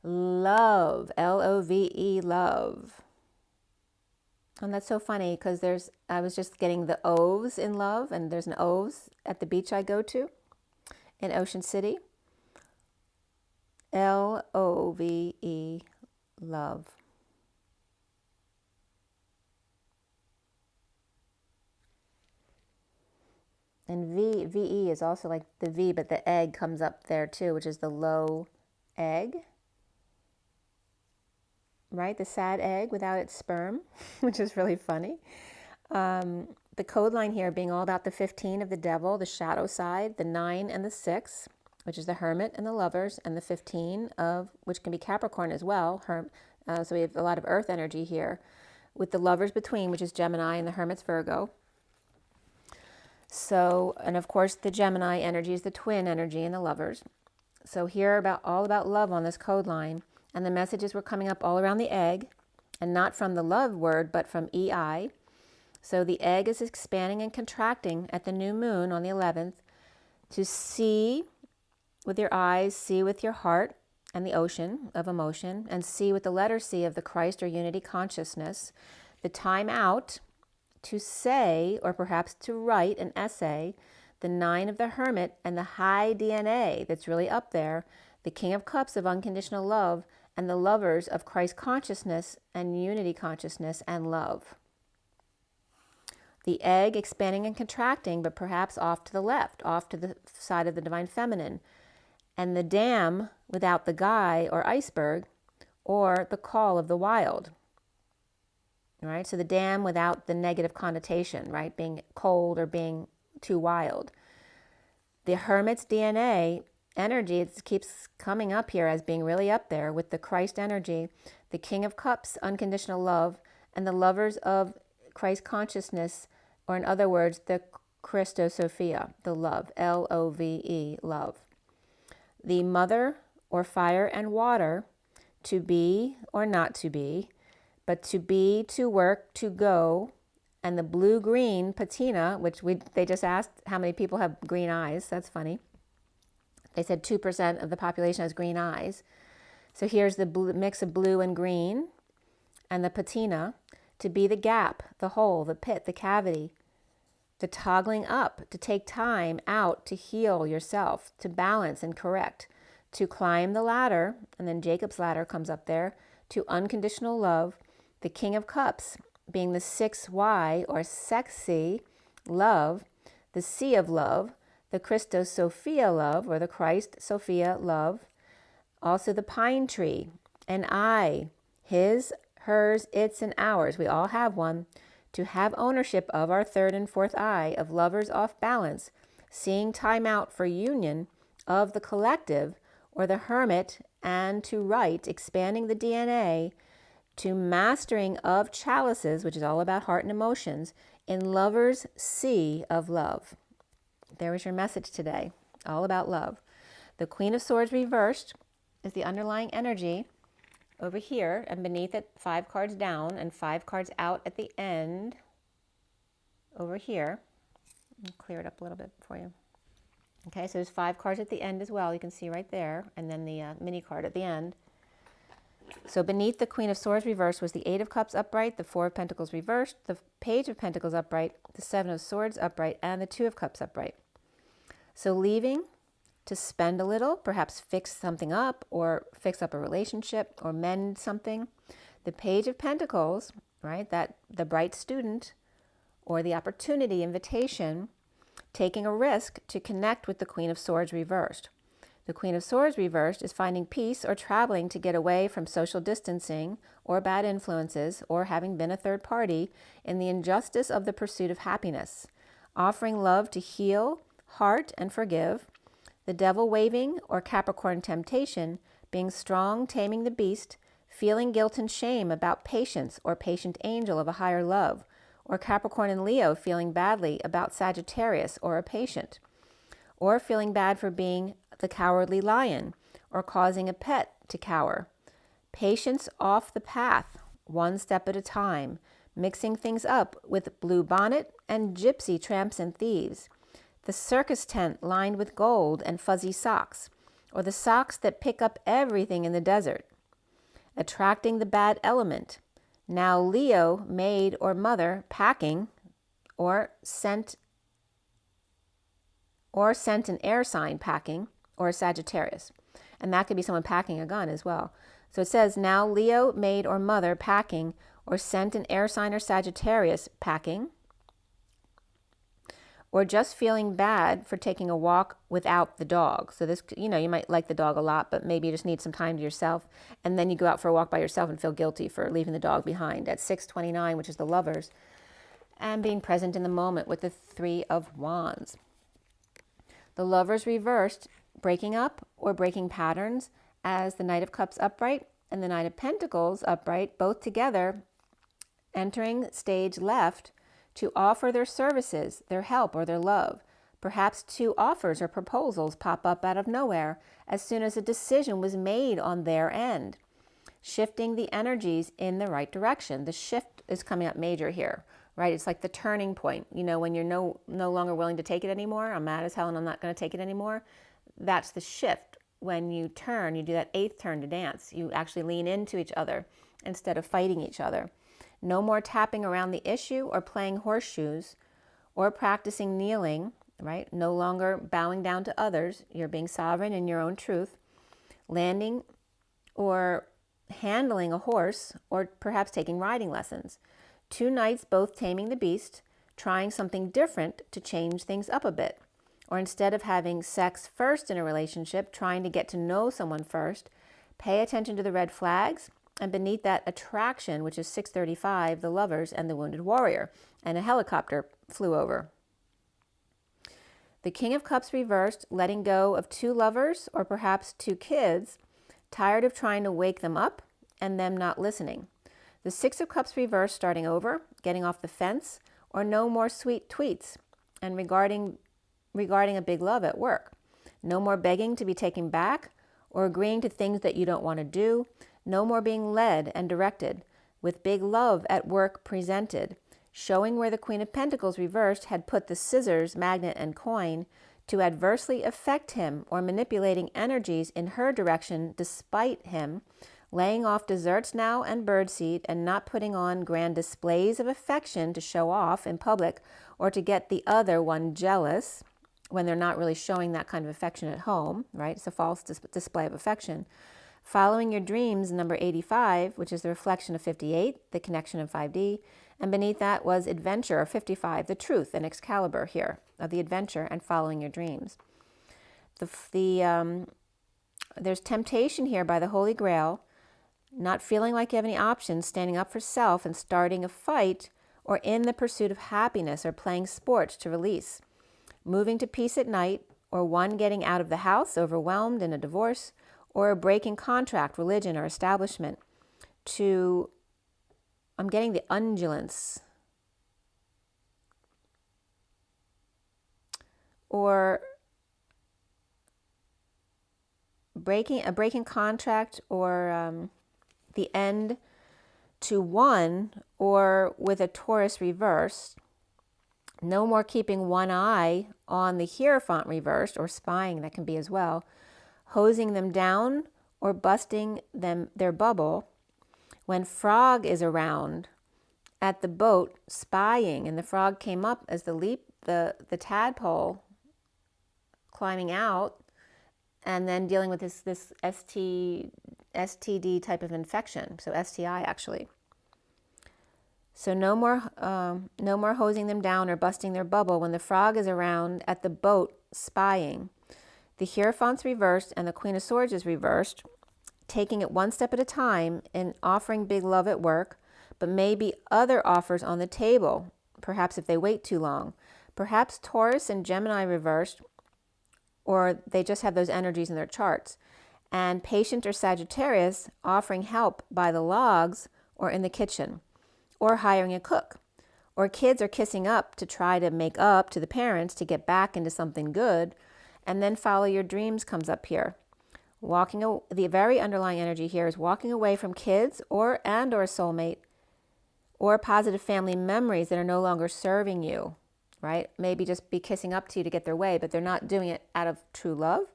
love, L-O-V-E, love. And that's so funny because I was just getting the O's in love, and there's an O's at the beach I go to in Ocean City. L-O-V-E, love. And V-E is also like the V, but the egg comes up there too, which is the low egg. Right? The sad egg without its sperm, which is really funny. The code line here being all about the 15 of the devil, the shadow side, the 9 and the 6, which is the hermit and the lovers, and the 15 of, which can be Capricorn as well. So we have a lot of earth energy here, with the lovers between, which is Gemini, and the hermit's Virgo. So, and of course the Gemini energy is the twin energy and the lovers. So here all about love on this code line, and the messages were coming up all around the egg, and not from the love word, but from EI. So the egg is expanding and contracting at the new moon on the 11th to see with your eyes, see with your heart and the ocean of emotion, and see with the letter C of the Christ or unity consciousness, the time out to say, or perhaps to write an essay, the 9 of the hermit and the high DNA that's really up there, the King of Cups of unconditional love, and the lovers of Christ consciousness and unity consciousness and love. The egg expanding and contracting, but perhaps off to the left, off to the side of the divine feminine. And the dam without the guy or iceberg, or the call of the wild. Right? So the dam without the negative connotation, right? Being cold or being too wild. The hermit's DNA energy, it keeps coming up here as being really up there with the Christ energy, the King of Cups, unconditional love, and the lovers of Christ consciousness, or in other words, the Christosophia, the love, L-O-V-E, love. The mother, or fire and water, to be or not to be, but to be, to work, to go, and the blue-green patina, which they just asked how many people have green eyes. That's funny. They said 2% of the population has green eyes. So here's the mix of blue and green, and the patina, to be the gap, the hole, the pit, the cavity, the toggling up, to take time out to heal yourself, to balance and correct, to climb the ladder, and then Jacob's ladder comes up there, to unconditional love, the King of Cups being the 6Y or sexy love, the sea of love, the Christos Sophia love or the Christ Sophia love, also the pine tree, and I, his, hers, its, and ours, we all have one, to have ownership of our third and fourth eye of lovers off balance, seeing time out for union of the collective or the hermit, and to right, expanding the DNA, to mastering of chalices, which is all about heart and emotions, in lover's sea of love. There was your message today, all about love. The Queen of Swords reversed is the underlying energy over here, and beneath it 5 cards down and 5 cards out at the end over here. I'll clear it up a little bit for you. Okay, so there's 5 cards at the end as well, you can see right there, and then the mini card at the end. So beneath the Queen of Swords reversed was the 8 of Cups upright, the 4 of Pentacles reversed, the Page of Pentacles upright, the 7 of Swords upright, and the 2 of Cups upright. So leaving to spend a little, perhaps fix something up or fix up a relationship or mend something. The Page of Pentacles, right, that the bright student or the opportunity, invitation, taking a risk to connect with the Queen of Swords reversed. The Queen of Swords reversed is finding peace or traveling to get away from social distancing or bad influences or having been a third party in the injustice of the pursuit of happiness. Offering love to heal, heart, and forgive. The Devil waving or Capricorn temptation, being strong, taming the beast, feeling guilt and shame about patience or patient angel of a higher love, or Capricorn and Leo feeling badly about Sagittarius or a patient, or feeling bad for being the cowardly lion or causing a pet to cower. Patience off the path, one step at a time, mixing things up with blue bonnet and gypsy tramps and thieves. The circus tent lined with gold and fuzzy socks, or the socks that pick up everything in the desert. Attracting the bad element. Now Leo, maid or mother, packing, or sent an air sign packing, or a Sagittarius. And that could be someone packing a gun as well. So it says, now Leo, maid or mother, packing, or sent an air sign or Sagittarius packing, or just feeling bad for taking a walk without the dog. So this, you might like the dog a lot, but maybe you just need some time to yourself. And then you go out for a walk by yourself and feel guilty for leaving the dog behind at 629, which is the lovers, and being present in the moment with the 3 of Wands. The lovers reversed, breaking up or breaking patterns as the Knight of Cups upright and the Knight of Pentacles upright, both together, entering stage left to offer their services, their help, or their love. Perhaps 2 offers or proposals pop up out of nowhere as soon as a decision was made on their end, shifting the energies in the right direction. The shift is coming up major here, right? It's like the turning point, when you're no longer willing to take it anymore. I'm mad as hell and I'm not going to take it anymore. That's the shift. When you turn, you do that 8th turn to dance. You actually lean into each other instead of fighting each other. No more tapping around the issue or playing horseshoes or practicing kneeling, right? No longer bowing down to others. You're being sovereign in your own truth. Landing or handling a horse, or perhaps taking riding lessons. 2 knights both taming the beast, trying something different to change things up a bit. Or instead of having sex first in a relationship, trying to get to know someone first, pay attention to the red flags, and beneath that, attraction, which is 635, the lovers and the wounded warrior, and a helicopter flew over. The King of Cups reversed, letting go of 2 lovers or perhaps 2 kids, tired of trying to wake them up and them not listening. The 6 of Cups reversed, starting over, getting off the fence, or no more sweet tweets, and regarding a big love at work. No more begging to be taken back or agreeing to things that you don't want to do. No more being led and directed, with big love at work presented, showing where the Queen of Pentacles reversed had put the scissors, magnet, and coin to adversely affect him, or manipulating energies in her direction despite him, laying off desserts now and birdseed, and not putting on grand displays of affection to show off in public or to get the other one jealous when they're not really showing that kind of affection at home, right? It's a false display of affection. Following your dreams, number 85, which is the reflection of 58, the connection of 5D, and beneath that was adventure, or 55, the truth and Excalibur here of the adventure and following your dreams. There's temptation here by the Holy Grail, not feeling like you have any options, standing up for self and starting a fight, or in the pursuit of happiness, or playing sports to release. Moving to peace at night, or one getting out of the house, overwhelmed in a divorce, or a breaking contract, religion, or establishment. I'm getting the undulance. Or a breaking contract, or the end to one, or with a Taurus reversed. No more keeping one eye on the Hierophant reversed, or spying, that can be as well. Hosing them down or busting their bubble. When frog is around at the boat, spying, and the frog came up as the tadpole climbing out, and then dealing with this STD type of infection, so STI actually. So no more hosing them down or busting their bubble when the frog is around at the boat spying. The Hierophant's reversed and the Queen of Swords is reversed, taking it one step at a time and offering big love at work, but maybe other offers on the table, perhaps if they wait too long. Perhaps Taurus and Gemini reversed, or they just have those energies in their charts. And Patient or Sagittarius offering help by the logs or in the kitchen, or hiring a cook. Or kids are kissing up to try to make up to the parents to get back into something good. And then follow your dreams comes up here. The very underlying energy here is walking away from kids or a soulmate, or positive family memories that are no longer serving you, right? Maybe just be kissing up to you to get their way, but they're not doing it out of true love.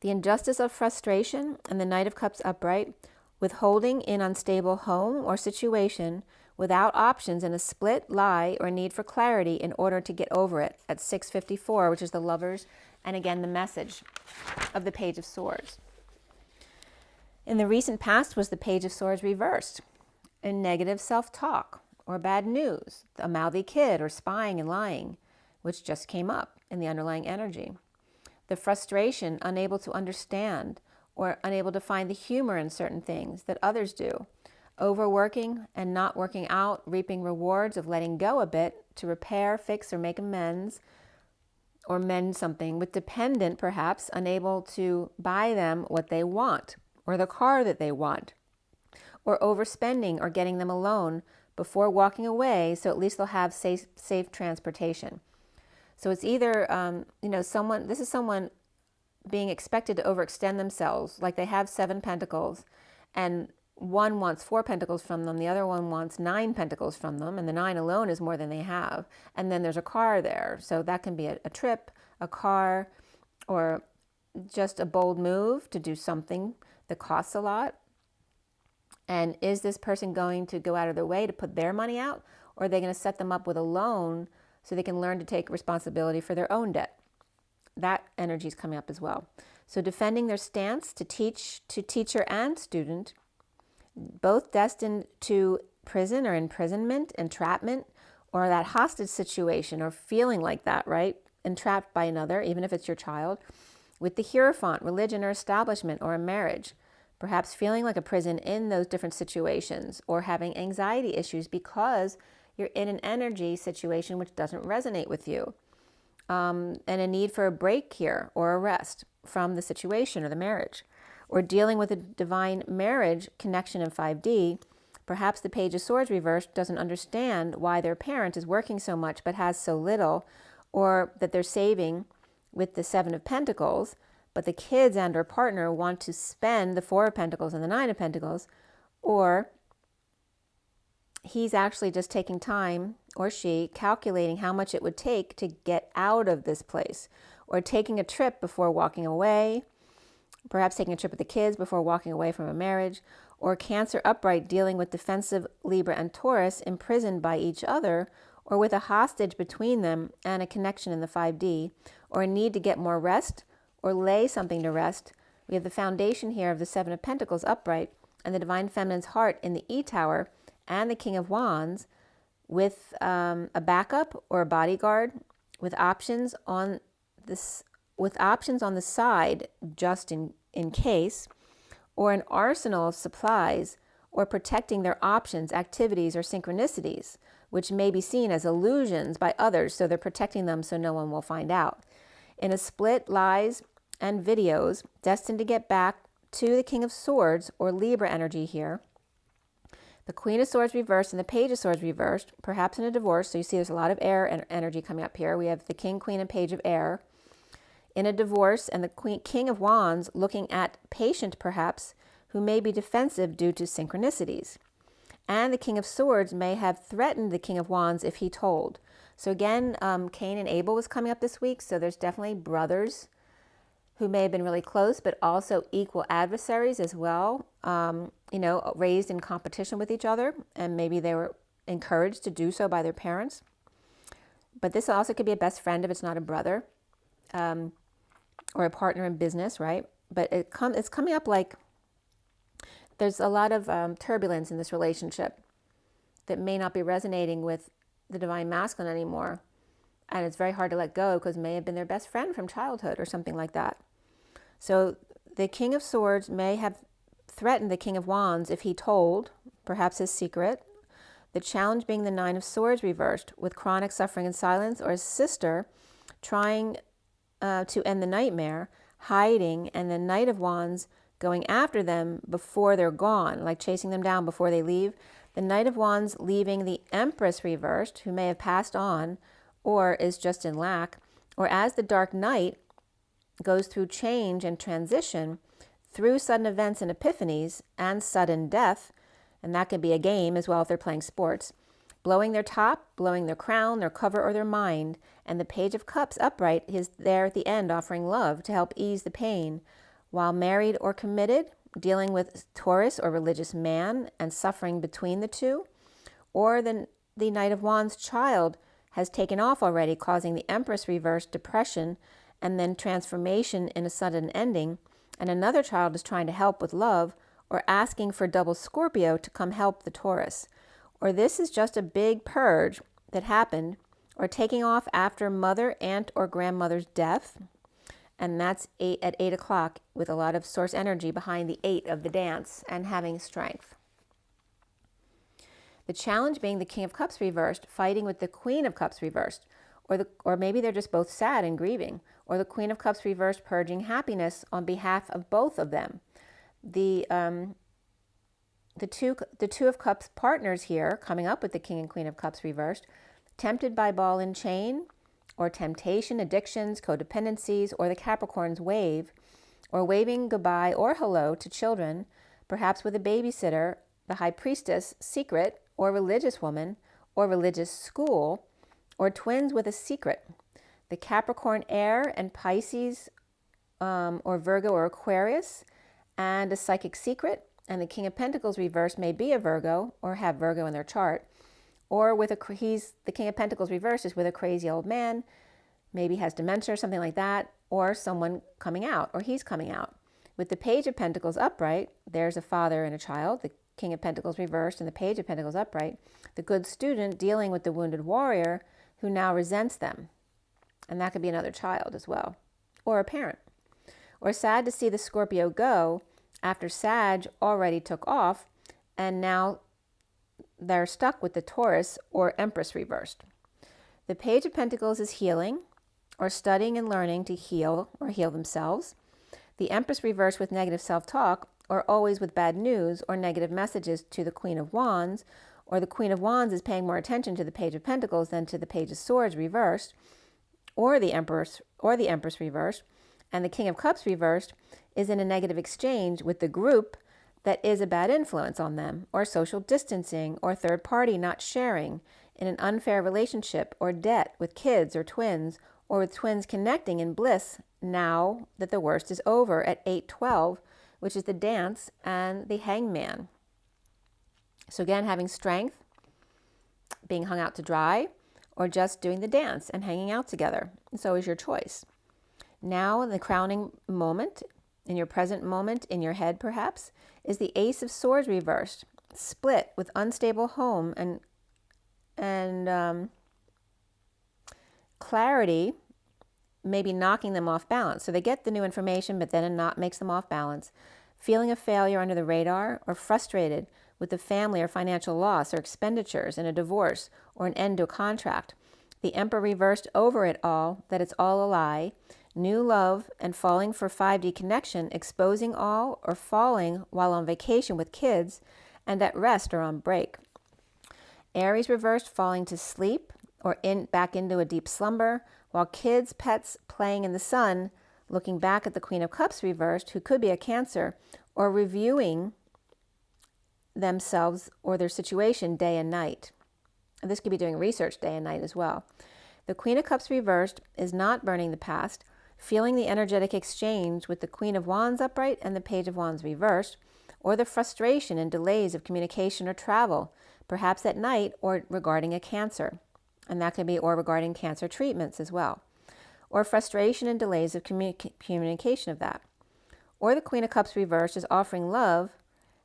The injustice of frustration and the Knight of Cups upright, withholding in unstable home or situation without options in a split, lie, or need for clarity in order to get over it at 654, which is the Lovers, and again the message of the Page of Swords. In the recent past was the Page of Swords reversed, a negative self-talk or bad news, a mouthy kid or spying and lying, which just came up in the underlying energy. The frustration, unable to understand or unable to find the humor in certain things that others do. Overworking and not working out, reaping rewards of letting go a bit to repair, fix, or make amends, or mend something, with dependent perhaps unable to buy them what they want, or the car that they want, or overspending or getting them a loan before walking away, so at least they'll have safe transportation. So it's either, this is someone being expected to overextend themselves, like they have 7 pentacles, and one wants 4 pentacles from them, the other one wants 9 pentacles from them, and the 9 alone is more than they have. And then there's a car there. So that can be a trip, a car, or just a bold move to do something that costs a lot. And is this person going to go out of their way to put their money out, or are they going to set them up with a loan so they can learn to take responsibility for their own debt? That energy is coming up as well. So defending their stance to teacher and student, both destined to prison or imprisonment, entrapment, or that hostage situation, or feeling like that, right? Entrapped by another, even if it's your child. With the Hierophant, religion or establishment or a marriage, perhaps feeling like a prison in those different situations, or having anxiety issues because you're in an energy situation which doesn't resonate with you, and a need for a break here or a rest from the situation or the marriage, or dealing with a divine marriage connection in 5D. Perhaps the Page of Swords reversed doesn't understand why their parent is working so much but has so little, or that they're saving with the Seven of Pentacles, but the kids and or partner want to spend the Four of Pentacles and the Nine of Pentacles, or he's actually just taking time, or she, calculating how much it would take to get out of this place, or taking a trip before walking away, perhaps taking a trip with the kids before walking away from a marriage, or Cancer upright dealing with defensive Libra and Taurus imprisoned by each other, or with a hostage between them and a connection in the 5D, or a need to get more rest or lay something to rest. We have the foundation here of the Seven of Pentacles upright and the Divine Feminine's heart in the E Tower and the King of Wands, with a backup or a bodyguard, with options on this, with options on the side just in case, or an arsenal of supplies, or protecting their options, activities, or synchronicities, which may be seen as illusions by others, so they're protecting them so no one will find out. In a split, lies and videos destined to get back to the King of Swords or Libra energy here. The Queen of Swords reversed and the Page of Swords reversed, perhaps in a divorce. So you see there's a lot of air energy coming up here. We have the King, Queen, and Page of Air in a divorce, and the King of Wands looking at patient perhaps, who may be defensive due to synchronicities. And the King of Swords may have threatened the King of Wands if he told. So again, Cain and Abel was coming up this week. So there's definitely brothers who may have been really close, but also equal adversaries as well, raised in competition with each other. And maybe they were encouraged to do so by their parents. But this also could be a best friend if it's not a brother, or a partner in business, right? But it's coming up like there's a lot of turbulence in this relationship that may not be resonating with the Divine Masculine anymore. And it's very hard to let go because it may have been their best friend from childhood or something like that. So the King of Swords may have threatened the King of Wands if he told, perhaps his secret. The challenge being the Nine of Swords reversed, with chronic suffering in silence, or a sister trying to end the nightmare, hiding, and the Knight of Wands going after them before they're gone, like chasing them down before they leave. The Knight of Wands leaving the Empress reversed, who may have passed on or is just in lack, or as the Dark Knight goes through change and transition, through sudden events and epiphanies and sudden death, and that can be a game as well if they're playing sports, blowing their top, blowing their crown, their cover, or their mind, and the Page of Cups upright is there at the end offering love to help ease the pain, while married or committed, dealing with Taurus or religious man and suffering between the two, or the Knight of Wands child has taken off already, causing the Empress reverse depression and then transformation in a sudden ending, and another child is trying to help with love or asking for double Scorpio to come help the Taurus. Or this is just a big purge that happened, or taking off after mother, aunt, or grandmother's death, and that's at 8 o'clock with a lot of source energy behind the 8 of the dance and having strength. The challenge being the King of Cups reversed, fighting with the Queen of Cups reversed, or maybe they're just both sad and grieving, or the Queen of Cups reversed purging happiness on behalf of both of them. The Two of Cups partners here, coming up with the King and Queen of Cups reversed, tempted by ball and chain, or temptation, addictions, codependencies, or the Capricorn's wave, or waving goodbye or hello to children, perhaps with a babysitter, the High Priestess, secret, or religious woman, or religious school, or twins with a secret. The Capricorn air and Pisces, or Virgo or Aquarius, and a psychic secret, and the King of Pentacles reversed may be a Virgo or have Virgo in their chart, or with the King of Pentacles reversed is with a crazy old man, maybe has dementia or something like that, or someone coming out, or he's coming out. With the Page of Pentacles upright, there's a father and a child, the King of Pentacles reversed and the Page of Pentacles upright, the good student dealing with the wounded warrior who now resents them. And that could be another child as well, or a parent. Or sad to see the Scorpio go after Sag already took off, and now they're stuck with the Taurus or Empress reversed. The Page of Pentacles is healing, or studying and learning to heal or heal themselves. The Empress reversed with negative self-talk, or always with bad news or negative messages to the Queen of Wands, or the Queen of Wands is paying more attention to the Page of Pentacles than to the Page of Swords reversed, or the Empress reversed, and the King of Cups reversed is in a negative exchange with the group that is a bad influence on them, or social distancing, or third party not sharing, in an unfair relationship or debt with kids or twins, or with twins connecting in bliss now that the worst is over at 8/12, which is the dance and the hangman. So again, having strength, being hung out to dry, or just doing the dance and hanging out together. It's always your choice. Now, the crowning moment, in your present moment, in your head perhaps, is the Ace of Swords reversed, split with unstable home and clarity, maybe knocking them off balance. So they get the new information, but then a knot makes them off balance. Feeling a failure under the radar, or frustrated with the family or financial loss or expenditures in a divorce or an end to a contract. The Emperor reversed over it all, that it's all a lie. New love and falling for 5D connection, exposing all or falling while on vacation with kids and at rest or on break. Aries reversed, falling to sleep or back into a deep slumber, while kids, pets playing in the sun, looking back at the Queen of Cups reversed, who could be a Cancer, or reviewing themselves or their situation day and night. And this could be doing research day and night as well. The Queen of Cups reversed is not burning the past, feeling the energetic exchange with the Queen of Wands upright and the Page of Wands reversed, or the frustration and delays of communication or travel, perhaps at night or regarding a Cancer. And that could be or regarding Cancer treatments as well. Or frustration and delays of communication of that. Or the Queen of Cups reversed is offering love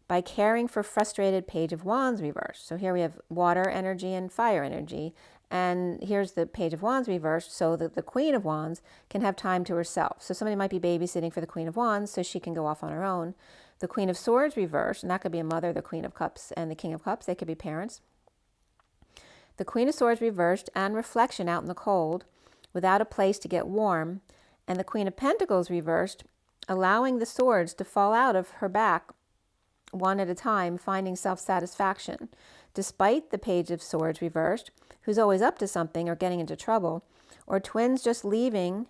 by caring for frustrated Page of Wands reversed. So here we have water energy and fire energy. And here's the Page of Wands reversed so that the Queen of Wands can have time to herself. So somebody might be babysitting for the Queen of Wands so she can go off on her own. The Queen of Swords reversed, and that could be a mother, the Queen of Cups, and the King of Cups. They could be parents. The Queen of Swords reversed and reflection out in the cold without a place to get warm. And the Queen of Pentacles reversed, allowing the swords to fall out of her back one at a time, finding self-satisfaction. Despite the Page of Swords reversed, who's always up to something or getting into trouble, or twins just leaving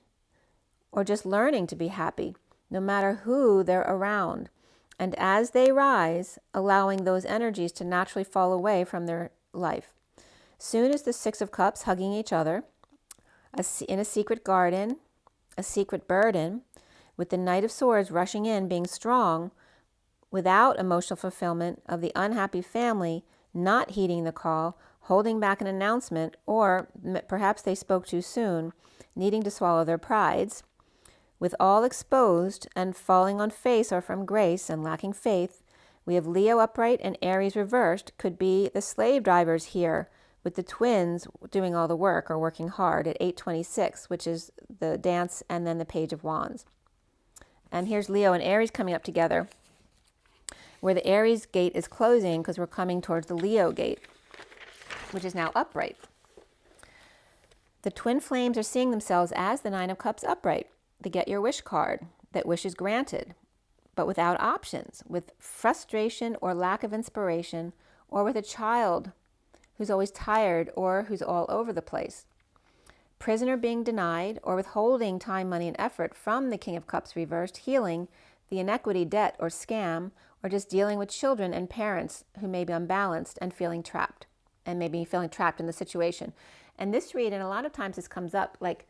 or just learning to be happy, no matter who they're around. And as they rise, allowing those energies to naturally fall away from their life. Soon as the Six of Cups hugging each other, in a secret garden, a secret burden, with the Knight of Swords rushing in, being strong, without emotional fulfillment of the unhappy family, not heeding the call, holding back an announcement, or perhaps they spoke too soon, needing to swallow their prides. With all exposed and falling on face or from grace and lacking faith, we have Leo upright and Aries reversed, could be the slave drivers here, with the twins doing all the work or working hard at 8/26, which is the dance and then the Page of Wands. And here's Leo and Aries coming up together, where the Aries gate is closing because we're coming towards the Leo gate, which is now upright. The twin flames are seeing themselves as the Nine of Cups upright, the Get Your Wish card, that wish is granted, but without options, with frustration or lack of inspiration, or with a child who's always tired or who's all over the place. Prisoner being denied or withholding time, money, and effort from the King of Cups reversed, healing the inequity, debt, or scam, or just dealing with children and parents who may be unbalanced and feeling trapped, and maybe feeling trapped in the situation. And this read, and a lot of times this comes up, like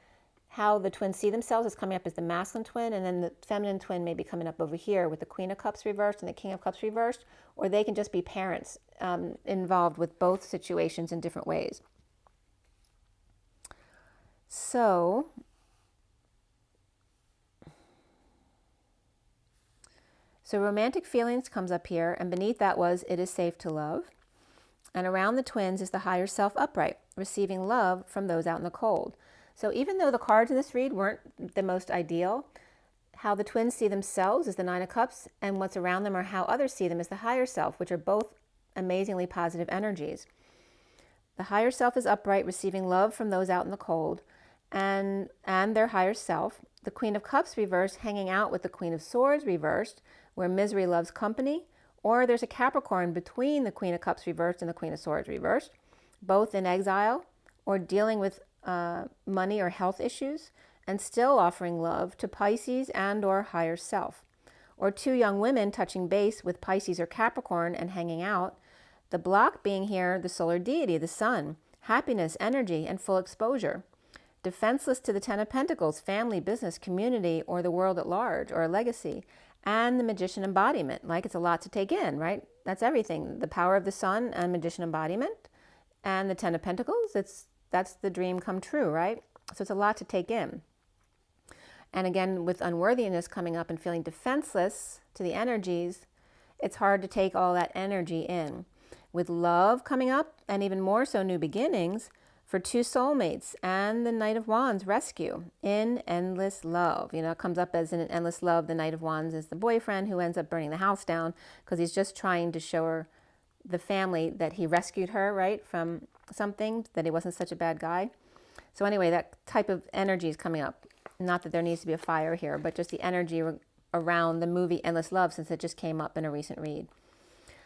how the twins see themselves is coming up as the masculine twin, and then the feminine twin may be coming up over here with the Queen of Cups reversed and the King of Cups reversed, or they can just be parents involved with both situations in different ways. So So romantic feelings comes up here, and beneath that was it is safe to love. And around the twins is the higher self upright, receiving love from those out in the cold. So even though the cards in this read weren't the most ideal, how the twins see themselves is the Nine of Cups, and what's around them or how others see them is the higher self, which are both amazingly positive energies. The higher self is upright, receiving love from those out in the cold, and their higher self. The Queen of Cups reversed, hanging out with the Queen of Swords reversed, where misery loves company, or there's a Capricorn between the Queen of Cups reversed and the Queen of Swords reversed, both in exile or dealing with money or health issues, and still offering love to Pisces and or higher self. Or two young women touching base with Pisces or Capricorn and hanging out. The block being here, the solar deity, the sun, happiness, energy, and full exposure. Defenseless to the Ten of Pentacles, family, business, community, or the world at large, or a legacy. And the Magician embodiment, like it's a lot to take in, right? That's everything. The power of the sun and Magician embodiment. And the Ten of Pentacles, that's the dream come true, right? So it's a lot to take in. And again, with unworthiness coming up and feeling defenseless to the energies, it's hard to take all that energy in. With love coming up, and even more so new beginnings, for two soulmates and the Knight of Wands rescue in endless love. You know, it comes up as in an endless love. The Knight of Wands is the boyfriend who ends up burning the house down because he's just trying to show her, the family, that he rescued her, right, from something, that he wasn't such a bad guy. So anyway, that type of energy is coming up. Not that there needs to be a fire here, but just the energy around the movie Endless Love, since it just came up in a recent read.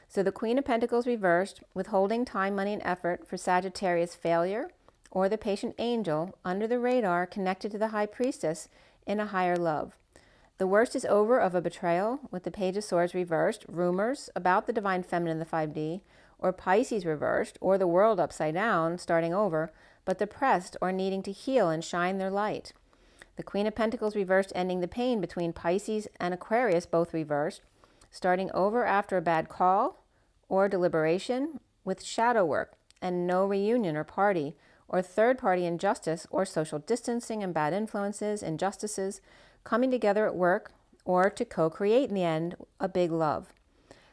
So the Queen of Pentacles reversed, withholding time, money, and effort for Sagittarius failure, or the patient angel under the radar connected to the High Priestess in a higher love. The worst is over of a betrayal, with the Page of Swords reversed, rumors about the Divine Feminine, the 5D, or Pisces reversed, or the world upside down, starting over, but depressed or needing to heal and shine their light. The Queen of Pentacles reversed, ending the pain between Pisces and Aquarius, both reversed, starting over after a bad call or deliberation with shadow work and no reunion or party, or third-party injustice or social distancing and bad influences, injustices, coming together at work, or to co-create in the end a big love.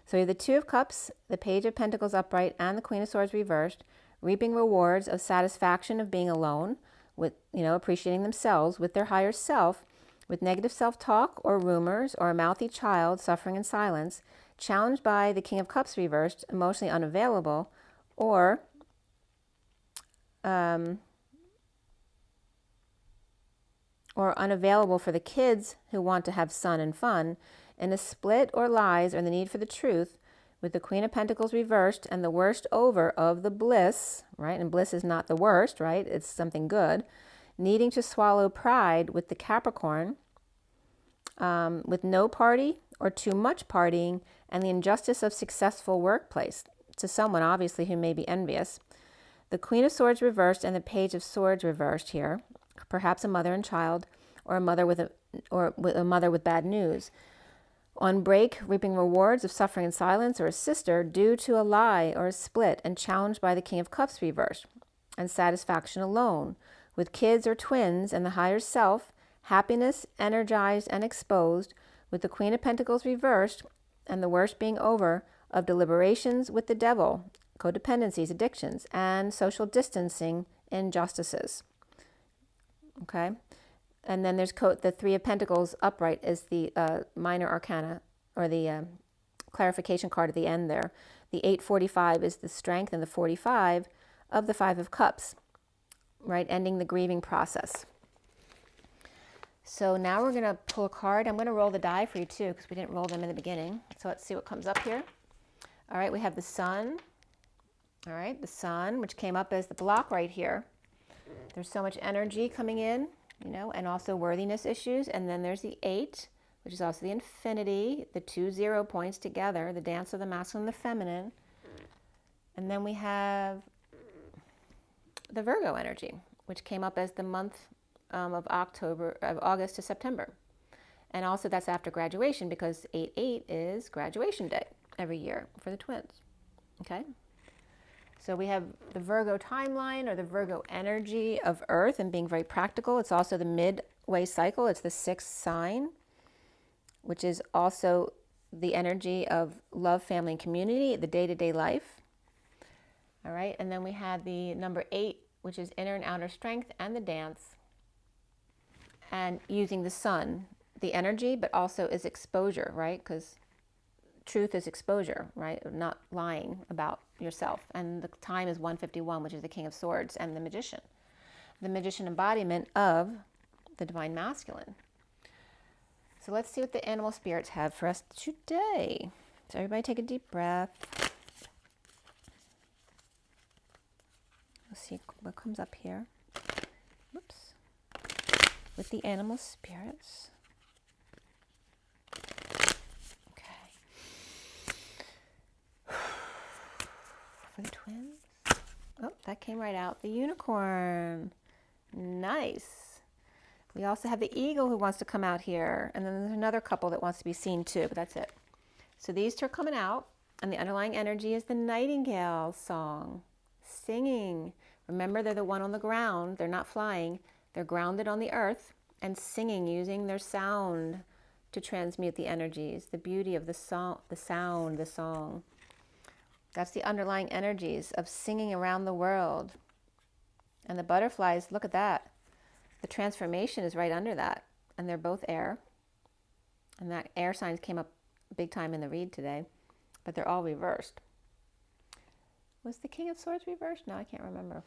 So you have the Two of Cups, the Page of Pentacles upright, and the Queen of Swords reversed, reaping rewards of satisfaction of being alone, with, appreciating themselves with their higher self, with negative self-talk or rumors or a mouthy child suffering in silence, challenged by the King of Cups reversed, emotionally unavailable, or unavailable for the kids who want to have sun and fun, in a split or lies or the need for the truth, with the Queen of Pentacles reversed and the worst over of the bliss, right? And bliss is not the worst, right? It's something good. Needing to swallow pride with the Capricorn, with no party or too much partying, and the injustice of successful workplace to someone obviously who may be envious. The Queen of Swords reversed and the Page of Swords reversed here, perhaps a mother and child, or a mother with bad news. On break, reaping rewards of suffering in silence, or a sister due to a lie or a split and challenged by the King of Cups reversed, and satisfaction alone, with kids or twins and the higher self, happiness, energized and exposed, with the Queen of Pentacles reversed, and the worst being over of deliberations with the devil, codependencies, addictions, and social distancing, injustices. Okay? And then there's the Three of Pentacles upright is the minor arcana, or the clarification card at the end there. The 845 is the strength, and the 45 of the Five of Cups, right? Ending the grieving process. So now we're going to pull a card. I'm going to roll the die for you too, because we didn't roll them in the beginning. So let's see what comes up here. All right, we have the Sun. All right, the Sun, which came up as the block right here. There's so much energy coming in, and also worthiness issues. And then there's the 8, which is also the infinity, the 2 0 points together, the dance of the masculine and the feminine. And then we have the Virgo energy, which came up as the month of August to September. And also that's after graduation, because 8/8 is graduation day every year for the twins. Okay? So we have the Virgo timeline, or the Virgo energy of Earth, and being very practical. It's also the midway cycle. It's the 6th sign, which is also the energy of love, family, and community, the day-to-day life. All right, and then we had the number 8, which is inner and outer strength and the dance. And using the sun, the energy, but also is exposure, right? Because truth is exposure, right? Not lying about yourself. And the time is 151, which is the King of Swords and the magician embodiment of the divine masculine. So let's see what the animal spirits have for us today. So everybody take a deep breath. Let's see what comes up here. Whoops. With the animal spirits. Okay. For the twins. Oh, that came right out. The unicorn. Nice. We also have the eagle who wants to come out here. And then there's another couple that wants to be seen too, but that's it. So these two are coming out. And the underlying energy is the nightingale song. Singing. Remember, they're the one on the ground. They're not flying. They're grounded on the earth and singing, using their sound to transmute the energies. The beauty of the song, the sound, the song. That's the underlying energies of singing around the world. And the butterflies, look at that. The transformation is right under that. And they're both air. And that air signs came up big time in the read today. But they're all reversed. Was the King of Swords reversed? No, I can't remember.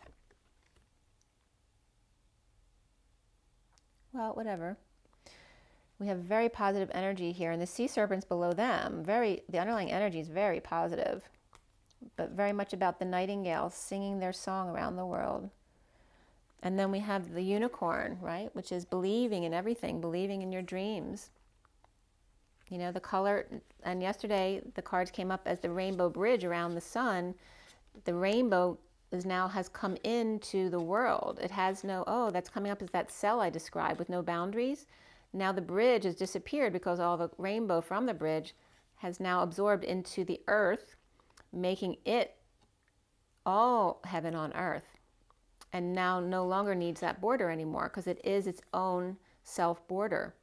Well, whatever. We have very positive energy here. And the sea serpents below them, the underlying energy is very positive. But very much about the nightingales singing their song around the world. And then we have the unicorn, right? Which is believing in everything, believing in your dreams. You know, the color, and yesterday the cards came up as the rainbow bridge around the sun. The rainbow has come into the world. It has no, that's coming up as that cell I described with no boundaries. Now the bridge has disappeared because all the rainbow from the bridge has now absorbed into the earth, making it all heaven on earth. And now no longer needs that border anymore because it is its own self-border,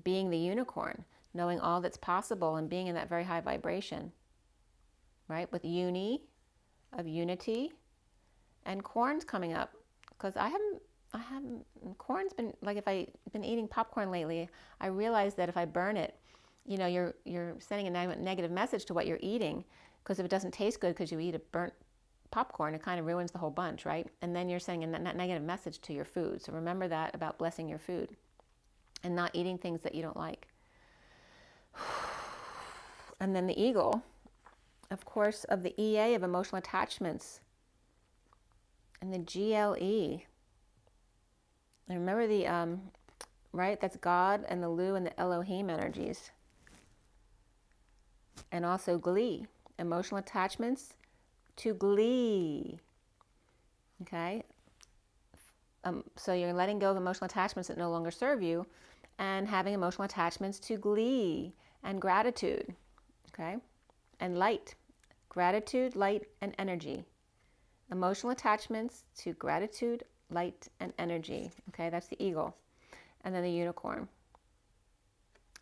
being the unicorn, knowing all that's possible and being in that very high vibration, right? With of unity, and corn's coming up because corn's been, like if I've been eating popcorn lately, I realized that if I burn it, you know, you're sending a negative message to what you're eating, because if it doesn't taste good because you eat a burnt popcorn, it kind of ruins the whole bunch, right? And then you're sending a negative message to your food. So remember that about blessing your food and not eating things that you don't like. And then the eagle, of course, of the EA of emotional attachments, and the GLE. And remember the, right, that's God and the Lu and the Elohim energies. And also glee, emotional attachments to glee. Okay? So you're letting go of emotional attachments that no longer serve you and having emotional attachments to glee and gratitude. Okay? And light. Gratitude, light, and energy. Emotional attachments to gratitude, light, and energy. Okay, that's the eagle. And then the unicorn.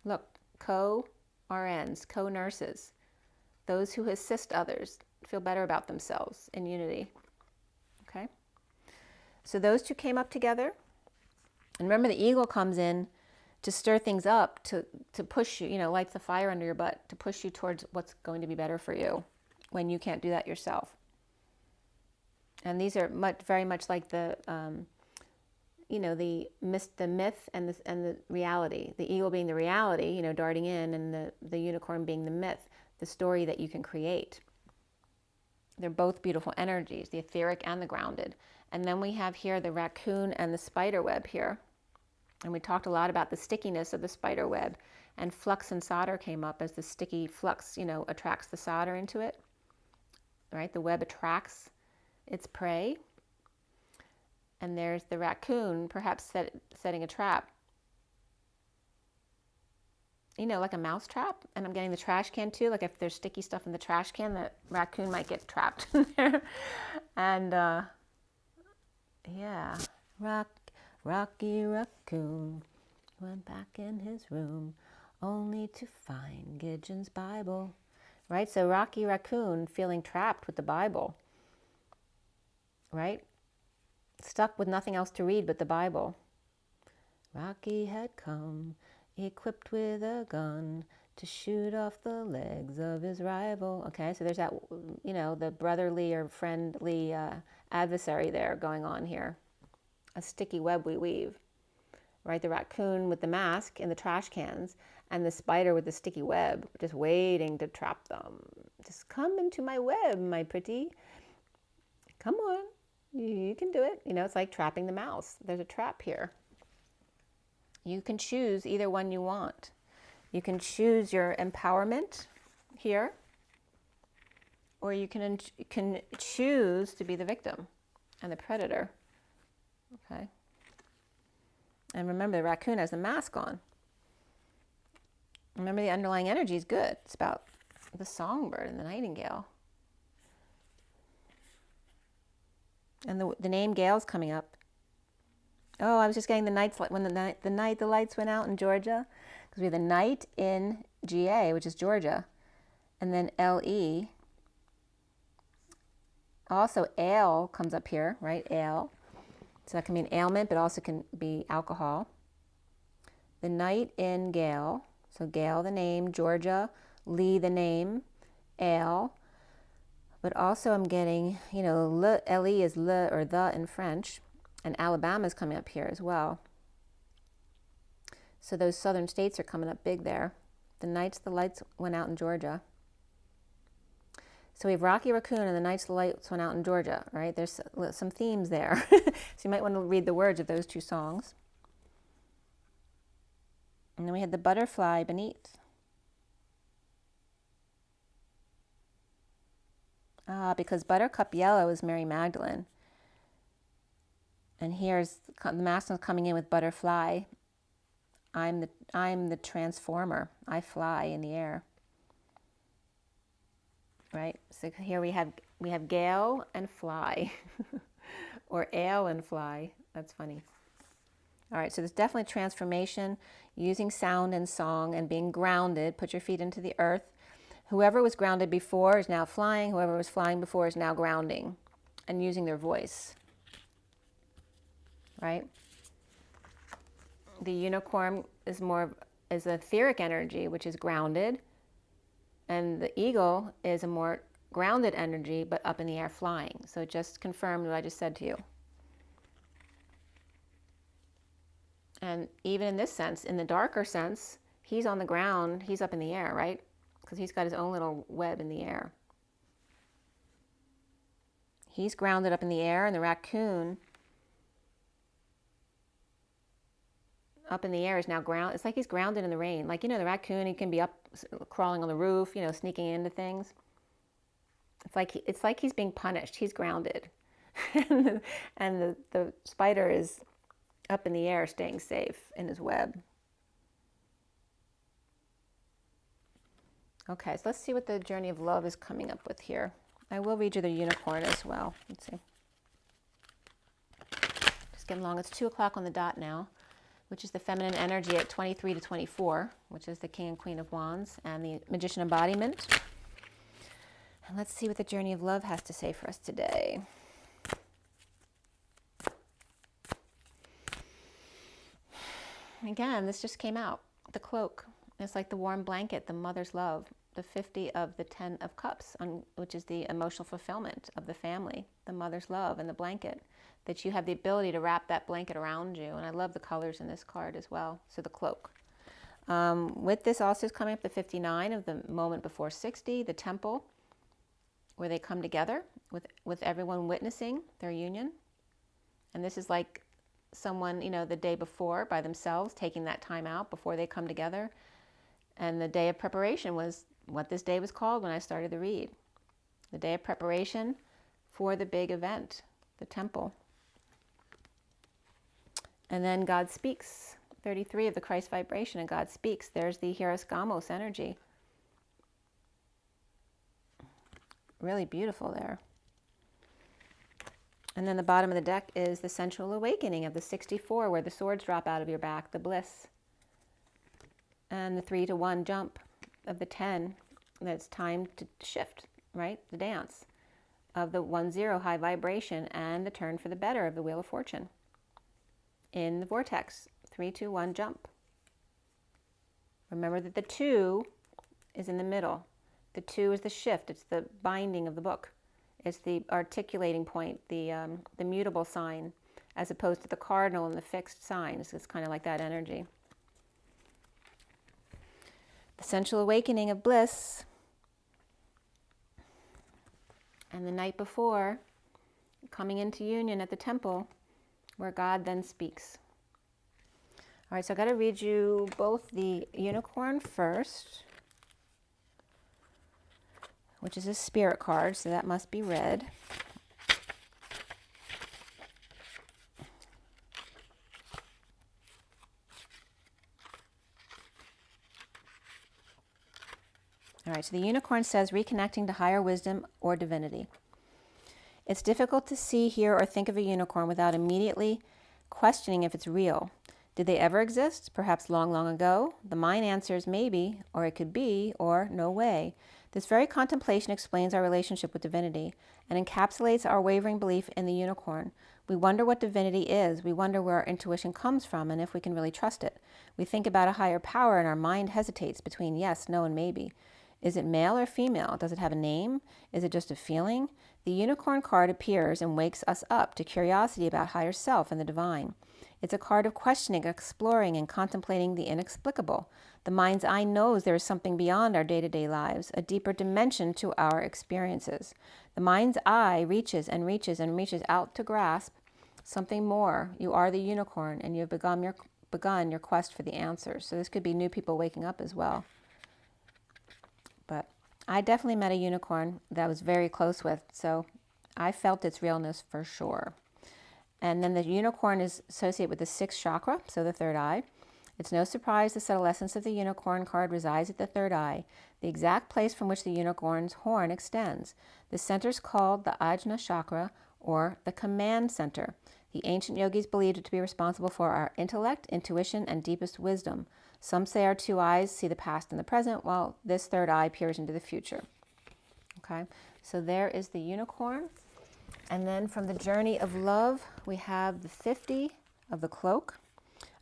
Look, co-RNs, co-nurses. Those who assist others feel better about themselves in unity. Okay? So those two came up together. And remember, the eagle comes in to stir things up, to push you, lights the fire under your butt, to push you towards what's going to be better for you when you can't do that yourself. And these are very much like the, the myth and the reality. The eagle being the reality, darting in, and the unicorn being the myth, the story that you can create. They're both beautiful energies, the etheric and the grounded. And then we have here the raccoon and the spider web here. And we talked a lot about the stickiness of the spider web, and flux and solder came up as the sticky flux, attracts the solder into it, right? The web attracts its prey. And there's the raccoon, perhaps setting a trap, like a mouse trap. And I'm getting the trash can too, like if there's sticky stuff in the trash can, the raccoon might get trapped in there. And yeah, Rocky Raccoon went back in his room. only to find Gideon's Bible. Right? So Rocky Raccoon feeling trapped with the Bible. Right? Stuck with nothing else to read but the Bible. Rocky had come, equipped with a gun, to shoot off the legs of his rival. Okay, so there's that, you know, the brotherly or friendly adversary there going on here. A sticky web we weave. Right, the raccoon with the mask in the trash cans, and the spider with the sticky web, just waiting to trap them. Just come into my web, my pretty. Come on, you can do it. You know, it's like trapping the mouse. There's a trap here. You can choose either one you want. You can choose your empowerment here, or you can choose to be the victim and the predator. Okay. And remember, the raccoon has the mask on. Remember, the underlying energy is good. It's about the songbird and the nightingale. And the name Gale's coming up. Oh, I was just getting the nights, when the lights went out in Georgia. Because we have the night in GA, which is Georgia. And then LE. Also, ale comes up here, right? Ale. So that can be an ailment, but also can be alcohol. The night in Gale. So Gale, the name, Georgia, Lee, the name, ale. But also I'm getting, you know, LE is le or the in French. And Alabama is coming up here as well. So those southern states are coming up big there. The nights the lights went out in Georgia. So we have Rocky Raccoon and the nights the lights went out in Georgia, right? There's some themes there. So you might want to read the words of those two songs. And then we had the butterfly beneath. Because buttercup yellow is Mary Magdalene. And here's the masculine coming in with butterfly. I'm the transformer. I fly in the air. Right? So here we have gale and fly. Or ale and fly. That's funny. All right, so there's definitely transformation, using sound and song and being grounded. Put your feet into the earth. Whoever was grounded before is now flying. Whoever was flying before is now grounding and using their voice. Right? The unicorn is etheric energy, which is grounded. And the eagle is a more grounded energy, but up in the air flying. So it just confirmed what I just said to you. And even in this sense, in the darker sense, he's on the ground, he's up in the air, right? Because he's got his own little web in the air. He's grounded up in the air, and the raccoon up in the air is now grounded. It's like he's grounded in the rain. Like, you know, the raccoon, he can be up crawling on the roof, you know, sneaking into things. It's like he's being punished. He's grounded. and the spider is up in the air, staying safe in his web. Okay, so let's see what the journey of love is coming up with here. I will read you the unicorn as well. Let's see. Just getting along. It's 2 o'clock on the dot now, which is the feminine energy at 23 to 24, which is the King and Queen of Wands and the Magician embodiment. And let's see what the journey of love has to say for us today. Again, this just came out. The cloak. It's like the warm blanket, the mother's love. The 50 of the 10 of cups, which is the emotional fulfillment of the family. The mother's love and the blanket. That you have the ability to wrap that blanket around you. And I love the colors in this card as well. So the cloak. With this also is coming up the 59 of the moment before 60, the temple, where they come together with everyone witnessing their union. And this is like someone, you know, the day before by themselves, taking that time out before they come together. And the day of preparation was what this day was called when I started the read. The day of preparation for the big event, the temple. And then God speaks. 33 of the Christ vibration, and God speaks. There's the Hieros energy. Really beautiful there. And then the bottom of the deck is the sensual awakening of the 64, where the swords drop out of your back, the bliss. and the 3 to 1 jump of the 10. That's time to shift, right? The dance of the 1-0 high vibration and the turn for the better of the Wheel of Fortune. In the vortex, 3, 2, 1 jump. Remember that the 2 is in the middle. The 2 is the shift. It's the binding of the book. It's the articulating point, the mutable sign, as opposed to the cardinal and the fixed signs. It's kind of like that energy. The sensual awakening of bliss. And the night before, coming into union at the temple, where God then speaks. All right, so I've got to read you both the unicorn first, which is a spirit card, so that must be read. All right, so the unicorn says reconnecting to higher wisdom or divinity. It's difficult to see, hear, or think of a unicorn without immediately questioning if it's real. Did they ever exist? Perhaps long, long ago? The mind answers maybe, or it could be, or no way. This very contemplation explains our relationship with divinity and encapsulates our wavering belief in the unicorn. We wonder what divinity is. We wonder where our intuition comes from and if we can really trust it. We think about a higher power and our mind hesitates between yes, no, and maybe. Is it male or female? Does it have a name? Is it just a feeling? The unicorn card appears and wakes us up to curiosity about higher self and the divine. It's a card of questioning, exploring, and contemplating the inexplicable. The mind's eye knows there is something beyond our day-to-day lives, a deeper dimension to our experiences. The mind's eye reaches and reaches and reaches out to grasp something more. You are the unicorn, and you've begun your quest for the answers. So this could be new people waking up as well. But I definitely met a unicorn that I was very close with, so I felt its realness for sure. And then the unicorn is associated with the 6th chakra, so the 3rd eye. It's no surprise the subtle essence of the unicorn card resides at the 3rd eye, the exact place from which the unicorn's horn extends. The center is called the Ajna chakra, or the command center. The ancient yogis believed it to be responsible for our intellect, intuition, and deepest wisdom. Some say our 2 eyes see the past and the present, while this 3rd eye peers into the future. Okay, so there is the unicorn. And then from the journey of love, we have the 50 of the cloak.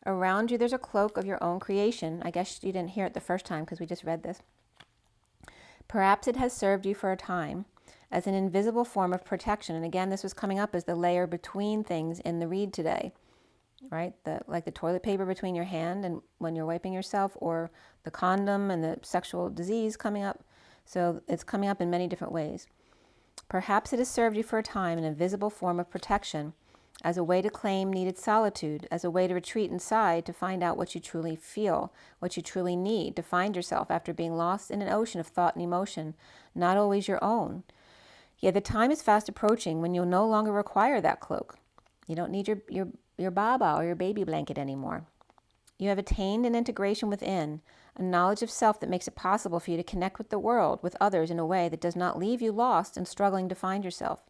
Around you, there's a cloak of your own creation. I guess you didn't hear it the first time because we just read this. Perhaps it has served you for a time as an invisible form of protection. And again, this was coming up as the layer between things in the read today, right? Like the toilet paper between your hand and when you're wiping yourself, or the condom and the sexual disease coming up. So it's coming up in many different ways. Perhaps it has served you for a time in a visible form of protection, as a way to claim needed solitude, as a way to retreat inside to find out what you truly feel, what you truly need, to find yourself after being lost in an ocean of thought and emotion, not always your own. Yet the time is fast approaching when you'll no longer require that cloak. You don't need your baba or your baby blanket anymore. You have attained an integration within, a knowledge of self that makes it possible for you to connect with the world, with others in a way that does not leave you lost and struggling to find yourself.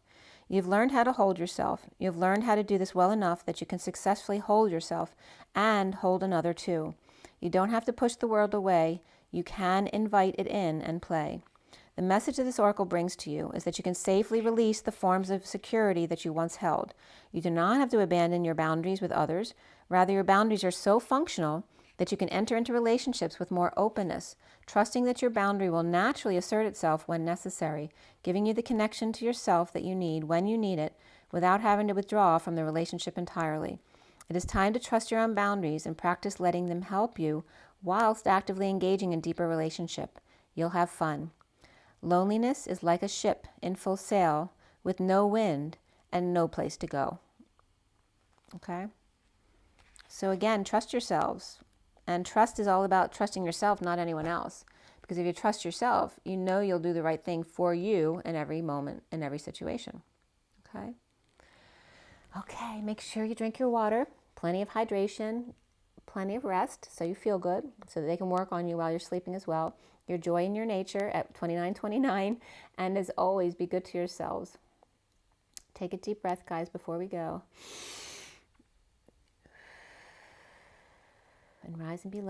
You've learned how to hold yourself. You've learned how to do this well enough that you can successfully hold yourself and hold another too. You don't have to push the world away. You can invite it in and play. The message that this oracle brings to you is that you can safely release the forms of security that you once held. You do not have to abandon your boundaries with others. Rather, your boundaries are so functional that you can enter into relationships with more openness, trusting that your boundary will naturally assert itself when necessary, giving you the connection to yourself that you need when you need it, without having to withdraw from the relationship entirely. It is time to trust your own boundaries and practice letting them help you whilst actively engaging in deeper relationship. You'll have fun. Loneliness is like a ship in full sail with no wind and no place to go. Okay? So again, trust yourselves. And trust is all about trusting yourself, not anyone else. Because if you trust yourself, you know you'll do the right thing for you in every moment, in every situation. Okay? Okay, make sure you drink your water, plenty of hydration, plenty of rest so you feel good, so that they can work on you while you're sleeping as well. Your joy in your nature at 2929. And as always, be good to yourselves. Take a deep breath, guys, before we go. And rise and be loved.